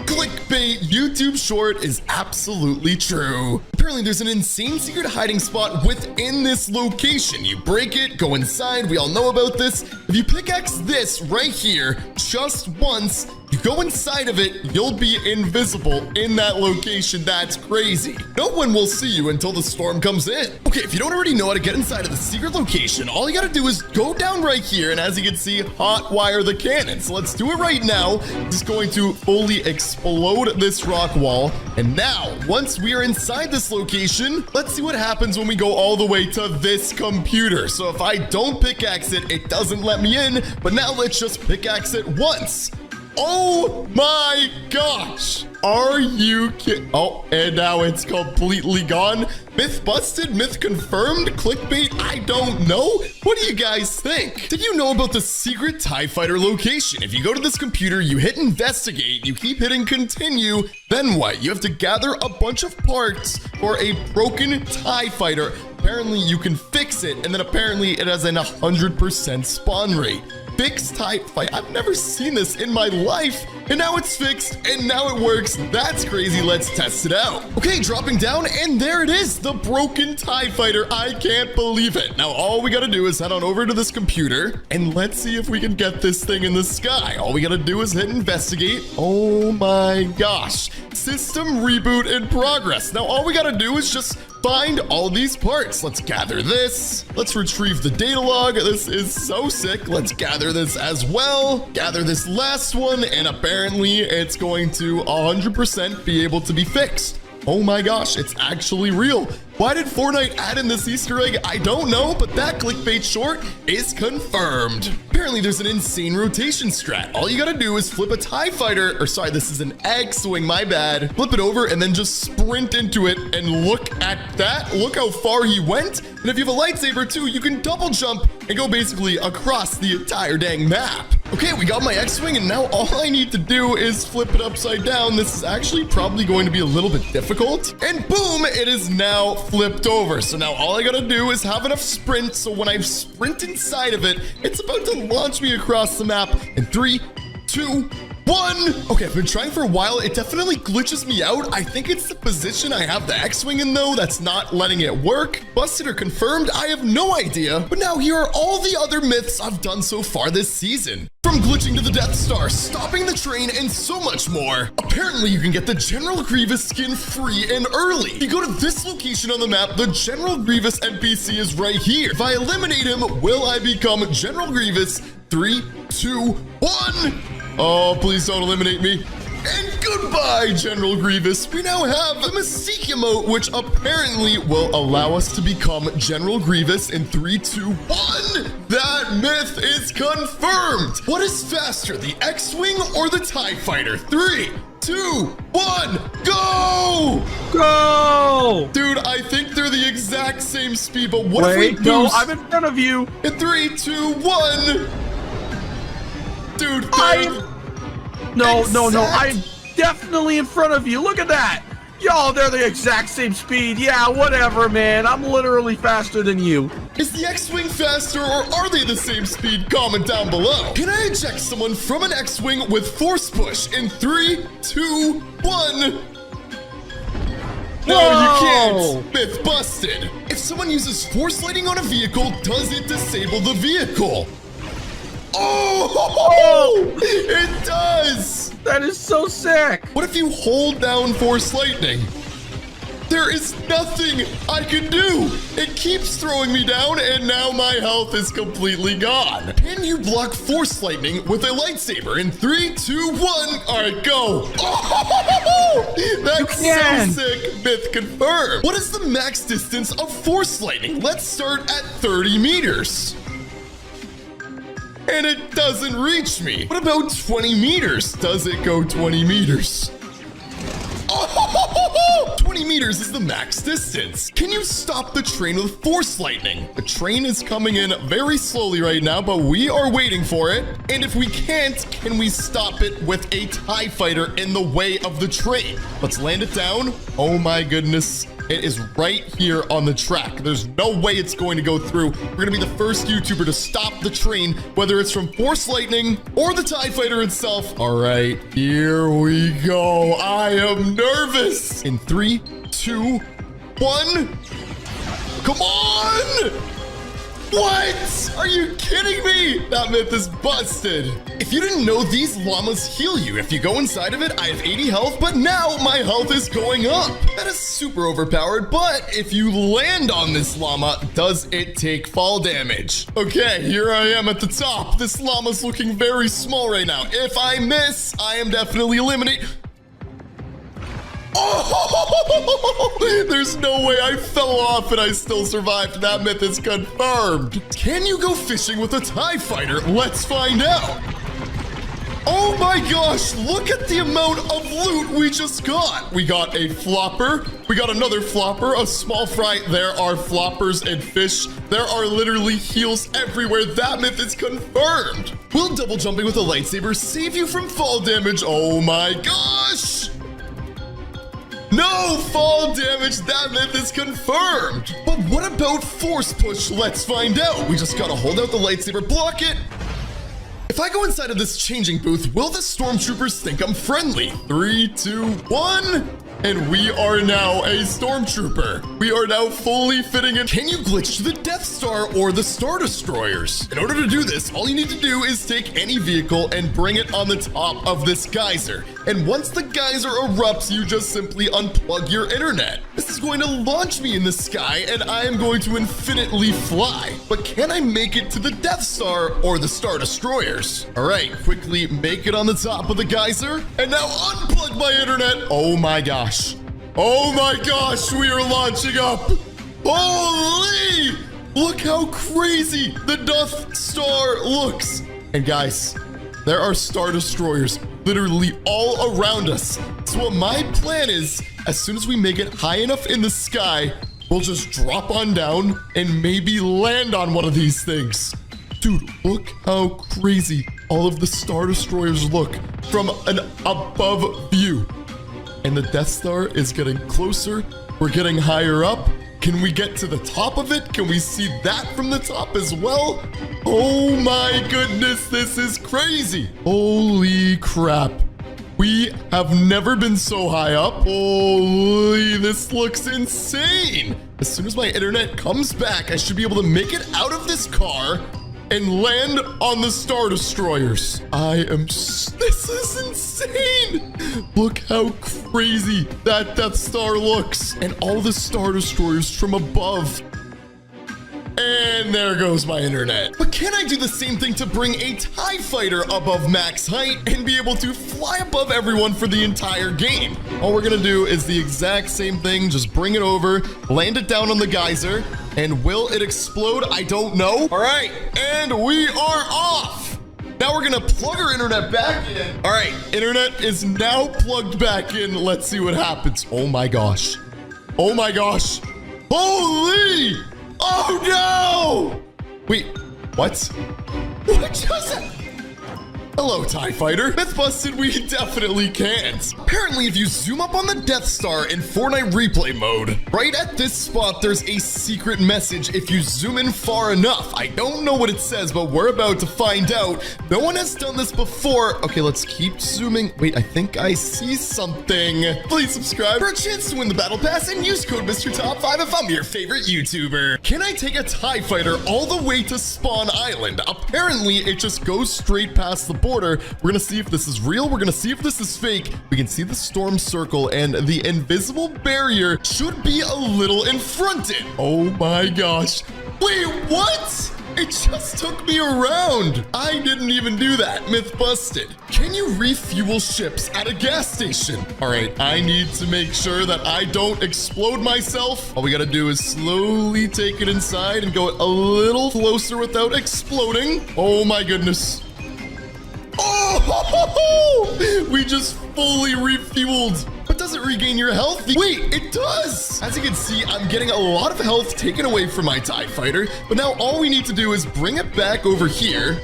clickbait YouTube short is absolutely true. Apparently, there's an insane secret hiding spot within this location. You break it, go inside. We all know about this. If you pickaxe this right here just once, you go inside of it, you'll be invisible in that location. That's crazy. No one will see you until the storm comes in. Okay, if you don't already know how to get inside of the secret location, all you gotta do is go down right here, and as you can see, hot wire the cannon. So let's do it right now. This is going to fully explode this rock wall. And now, once we are inside this location, let's see what happens when we go all the way to this computer. So if I don't pickaxe it, it doesn't let me in. But now let's just pickaxe it once. Oh my gosh. Are you kidding? Oh, and now it's completely gone. Myth busted, myth confirmed, clickbait, I don't know. What do you guys think? Did you know about the secret TIE fighter location? If you go to this computer, you hit investigate, you keep hitting continue, then what? You have to gather a bunch of parts for a broken TIE fighter. Apparently you can fix it, and then apparently it has an 100% spawn rate. Fixed TIE fight. I've never seen this in my life. And now it's fixed, and now it works. That's crazy. Let's test it out. Okay, dropping down, and there it is. The broken TIE fighter. I can't believe it. Now, all we gotta do is head on over to this computer, and let's see if we can get this thing in the sky. All we gotta do is hit investigate. Oh my gosh. System reboot in progress. Now, all we gotta do is just find all these parts. Let's gather this. Let's retrieve the data log. This is so sick. Let's gather this as well. Gather this last one, and apparently it's going to 100% be able to be fixed. Oh my gosh, it's actually real. Why did Fortnite add in this Easter egg? I don't know, but that clickbait short is confirmed. Apparently, there's an insane rotation strat. All you gotta do is flip a TIE fighter, or sorry, this is an X-Wing, my bad. Flip it over and then just sprint into it, and look at that. Look how far he went. And if you have a lightsaber too, you can double jump and go basically across the entire dang map. Okay, we got my X-Wing, and now all I need to do is flip it upside down. This is actually probably going to be a little bit difficult. And boom, it is now flipped over. So now all I gotta do is have enough sprint, so when I sprint inside of it, it's about to launch me across the map in 3, 2, 1. Okay, I've been trying for a while. It definitely glitches me out. I think it's the position I have the X-Wing in, though, that's not letting it work. Busted or confirmed, I have no idea. But now here are all the other myths I've done so far this season. From glitching to the Death Star, stopping the train, and so much more. Apparently, you can get the General Grievous skin free and early. If you go to this location on the map, the General Grievous NPC is right here. If I eliminate him, will I become General Grievous? 3, 2, 1. Oh, please don't eliminate me. And goodbye, General Grievous. We now have the Mystique emote, which apparently will allow us to become General Grievous in 3, 2, 1. That myth is confirmed. What is faster, the X-Wing or the TIE Fighter? 3, 2, 1, go! Go! Dude, I think they're the exact same speed, but what if we boost? No, I'm in front of you. In 3, 2, 1. Dude, No, I'm definitely in front of you. Look at that. Yo, they're the exact same speed. Yeah, whatever, man. I'm literally faster than you. Is the X-Wing faster, or are they the same speed? Comment down below. Can I eject someone from an X-Wing with force push in 3, 2, 1? No, you can't. Myth busted. If someone uses force lighting on a vehicle, does it disable the vehicle? Oh, it does. That is so sick. What if you hold down force lightning? There is nothing I can do. It keeps throwing me down, and now my health is completely gone. Can you block force lightning with a lightsaber? In 3, 2, 1. All right, go. Oh, that's so sick. Myth confirmed. What is the max distance of force lightning? Let's start at 30 meters. And it doesn't reach me. What about 20 meters? Does it go 20 meters? Oh, 20 meters is the max distance. Can you stop the train with force lightning? The train is coming in very slowly right now, but we are waiting for it. And if we can't, can we stop it with a TIE fighter in the way of the train? Let's land it down. Oh my goodness. It is right here on the track. There's no way it's going to go through. We're going to be the first YouTuber to stop the train, whether it's from force lightning or the TIE fighter itself. All right, here we go. I am nervous. In 3, 2, 1. Come on. What? Are you kidding me? That myth is busted. If you didn't know, these llamas heal you. If you go inside of it, I have 80 health, but now my health is going up. That is super overpowered, but if you land on this llama, does it take fall damage? Okay, here I am at the top. This llama's looking very small right now. If I miss, I am definitely eliminated. Oh, there's no way I fell off and I still survived. That myth is confirmed. Can you go fishing with a TIE fighter? Let's find out. Oh my gosh, look at the amount of loot we just got. We got a flopper. We got another flopper, a small fry. There are floppers and fish. There are literally heals everywhere. That myth is confirmed. Will double jumping with a lightsaber save you from fall damage? Oh my gosh. No fall damage, that myth is confirmed. But what about force push? Let's find out. We just gotta hold out the lightsaber, block it. If I go inside of this changing booth, will the stormtroopers think I'm friendly? 3, 2, 1. And we are now a stormtrooper. We are now fully fitting in. Can you glitch to the Death Star or the Star Destroyers? In order to do this, all you need to do is take any vehicle and bring it on the top of this geyser. And once the geyser erupts, you just simply unplug your internet. This is going to launch me in the sky, and I am going to infinitely fly. But can I make it to the Death Star or the Star Destroyers? All right, quickly make it on the top of the geyser, and now unplug my internet. Oh my gosh. Oh my gosh, we are launching up. Holy! Look how crazy the Death Star looks. And guys, there are Star Destroyers literally all around us. So what my plan is, as soon as we make it high enough in the sky, we'll just drop on down and maybe land on one of these things. Dude, look how crazy all of the Star Destroyers look from an above view. And the Death Star is getting closer. We're getting higher up. Can we get to the top of it? Can we see that from the top as well? Oh my goodness, this is crazy. Holy crap. We have never been so high up. Holy, this looks insane. As soon as my internet comes back, I should be able to make it out of this car and land on the Star Destroyers. This is insane. Look how crazy that Death Star looks. And all the Star Destroyers from above. And there goes my internet. But can I do the same thing to bring a TIE fighter above max height and be able to fly above everyone for the entire game? All we're gonna do is the exact same thing. Just bring it over, land it down on the geyser, and will it explode? I don't know. All right, and we are off. Now we're gonna plug our internet back in. All right, internet is now plugged back in. Let's see what happens. Oh my gosh. Oh my gosh. Holy! Oh no! Wait, what? What just happened? Hello, TIE Fighter. Myth busted, we definitely can't. Apparently, if you zoom up on the Death Star in Fortnite replay mode, right at this spot, there's a secret message if you zoom in far enough. I don't know what it says, but we're about to find out. No one has done this before. Okay, let's keep zooming. Wait, I think I see something. Please subscribe for a chance to win the Battle Pass and use code MrTop5 if I'm your favorite YouTuber. Can I take a TIE Fighter all the way to Spawn Island? Apparently, it just goes straight past the border. We're gonna see if this is real. We're gonna see if this is fake. We can see the storm circle and the invisible barrier should be a little in fronted. Oh my gosh. Wait, what? It just took me around. I didn't even do that. Myth busted. Can you refuel ships at a gas station? All right, I need to make sure that I don't explode myself. All we gotta do is slowly take it inside and go a little closer without exploding. Oh my goodness. Oh, we just fully refueled. But does it regain your health? Wait, it does. As you can see, I'm getting a lot of health taken away from my TIE Fighter. But now all we need to do is bring it back over here.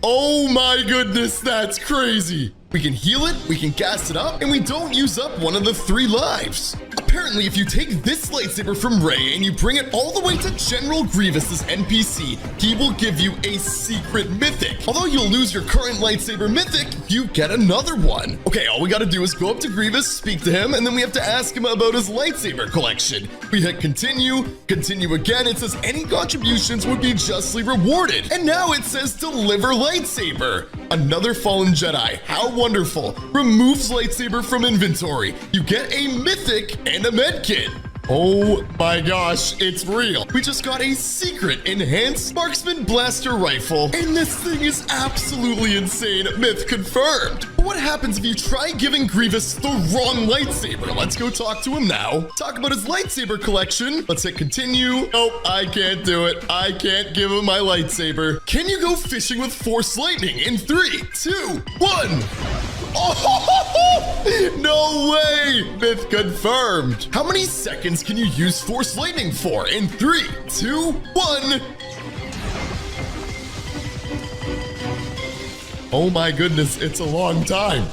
Oh my goodness, that's crazy. We can heal it, we can gas it up, and we don't use up one of the 3 lives. Apparently, if you take this lightsaber from Rey and you bring it all the way to General Grievous's NPC, he will give you a secret mythic. Although you'll lose your current lightsaber mythic, you get another one. Okay, all we gotta do is go up to Grievous, speak to him, and then we have to ask him about his lightsaber collection. We hit continue, continue again. It says any contributions would be justly rewarded. And now it says deliver lightsaber. Another fallen Jedi. How wonderful. Removes lightsaber from inventory. You get a mythic and a med kit. Oh my gosh, it's real. We just got a secret enhanced marksman blaster rifle, and this thing is absolutely insane. Myth confirmed. But what happens if you try giving Grievous the wrong lightsaber? Let's go talk to him now. Talk about his lightsaber collection. Let's hit continue. Nope, I can't do it. I can't give him my lightsaber. Can you go fishing with Force Lightning in 3, 2, 1? Oh, no way! Myth confirmed. How many seconds can you use Force Lightning for? In 3, 2, 1. Oh my goodness, it's a long time.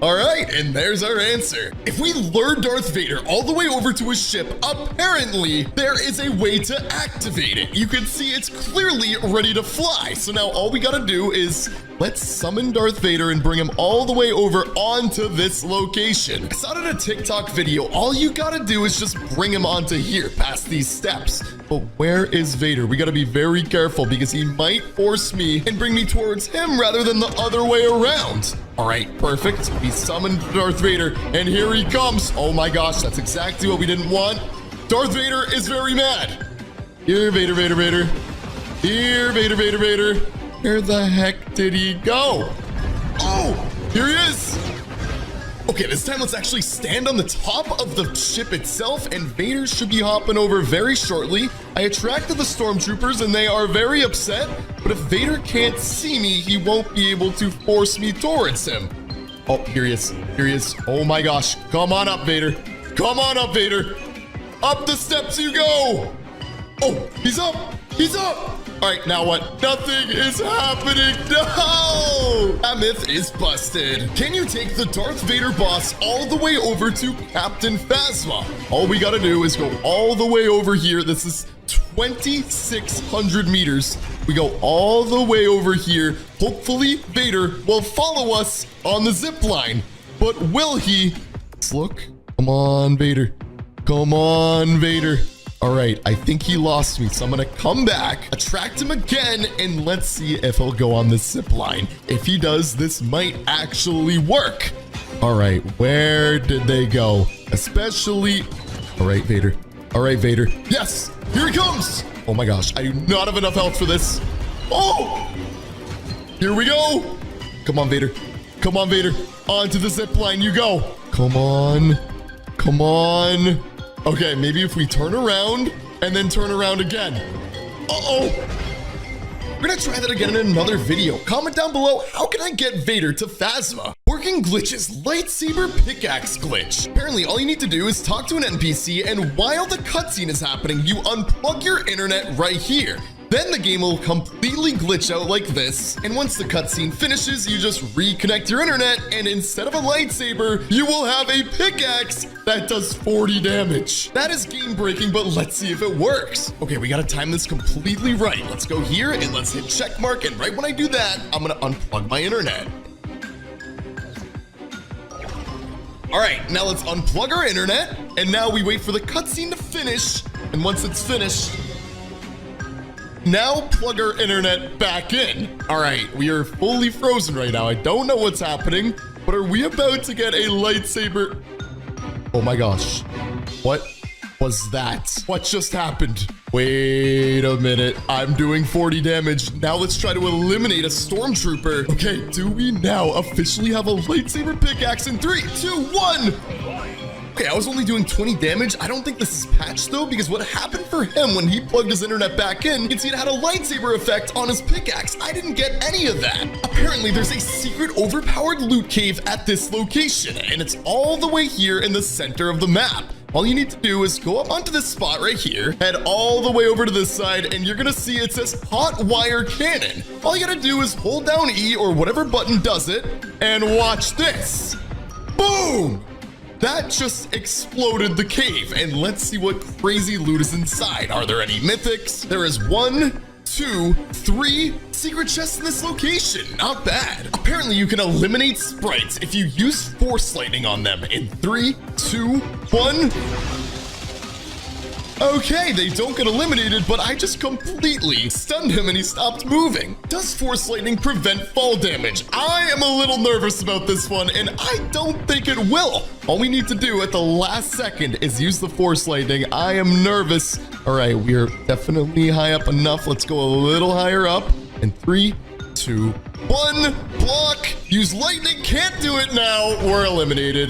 All right, and there's our answer. If we lure Darth Vader all the way over to his ship, apparently there is a way to activate it. You can see it's clearly ready to fly. So now all we gotta do is let's summon Darth Vader and bring him all the way over onto this location. I saw it in a TikTok video. All you gotta do is just bring him onto here, past these steps. But where is Vader? We gotta be very careful because he might force me and bring me towards him rather than the other way around. All right, perfect. We summoned Darth Vader, and here he comes. Oh my gosh, that's exactly what we didn't want. Darth Vader is very mad. Here, Vader, Vader, Vader. Here, Vader, Vader, Vader. Where the heck did he go? Oh, here he is. Okay, this time let's actually stand on the top of the ship itself, and Vader should be hopping over very shortly. I attracted the stormtroopers, and they are very upset, but if Vader can't see me, he won't be able to force me towards him. Oh, here he is. Here he is. Oh my gosh. Come on up, Vader. Come on up, Vader. Up the steps you go. Oh, he's up. He's up. All right, now what? Nothing is happening. No! That myth is busted. Can you take the Darth Vader boss all the way over to Captain Phasma? All we gotta do is go all the way over here. This is 2,600 meters. We go all the way over here. Hopefully, Vader will follow us on the zip line. But will he? Let's look. Come on, Vader. Come on, Vader. All right, I think he lost me, so I'm gonna come back, attract him again, and let's see if he'll go on this zip line. If he does, this might actually work. All right, where did they go? Especially, all right, Vader. All right, Vader. Yes, here he comes. Oh my gosh, I do not have enough health for this. Oh, here we go. Come on, Vader. Come on, Vader. Onto the zip line you go. Come on. Come on. Okay, maybe if we turn around and then turn around again. Uh-oh. We're gonna try that again in another video. Comment down below, how can I get Vader to Phasma? Working glitches, lightsaber pickaxe glitch. Apparently, all you need to do is talk to an NPC, and while the cutscene is happening, you unplug your internet right here. Then the game will completely glitch out like this, and once the cutscene finishes, you just reconnect your internet, and instead of a lightsaber, you will have a pickaxe that does 40 damage. That is game breaking, but let's see if it works. Okay, we gotta time this completely right. Let's go here, and let's hit check mark, and right when I do that, I'm gonna unplug my internet. All right, now let's unplug our internet, and now we wait for the cutscene to finish, and once it's finished, now plug our internet back in. All right, we are fully frozen right now. I don't know what's happening, but are we about to get a lightsaber? Oh my gosh. What was that? What just happened? Wait a minute. I'm doing 40 damage. Now let's try to eliminate a stormtrooper. Okay, do we now officially have a lightsaber pickaxe in 3, 2, 1? Okay, I was only doing 20 damage. I don't think this is patched though, because what happened for him when he plugged his internet back in, you can see it had a lightsaber effect on his pickaxe. I didn't get any of that. Apparently, there's a secret overpowered loot cave at this location, and it's all the way here in the center of the map. All you need to do is go up onto this spot right here, head all the way over to this side, and you're gonna see it says hot wire cannon. All you gotta do is hold down E or whatever button does it, and watch this. Boom! That just exploded the cave, and let's see what crazy loot is inside. Are there any mythics? There is 1, 2, 3 secret chests in this location. Not bad. Apparently, you can eliminate sprites if you use force lightning on them. In 3, 2, 1. Okay, they don't get eliminated, but I just completely stunned him and he stopped moving. Does force lightning prevent fall damage? I am a little nervous about this one, and I don't think it will. All we need to do at the last second is use the force lightning. I am nervous. All right, we are definitely high up enough. Let's go a little higher up. In 3, 2, 1, block. Use lightning, can't do it now. We're eliminated.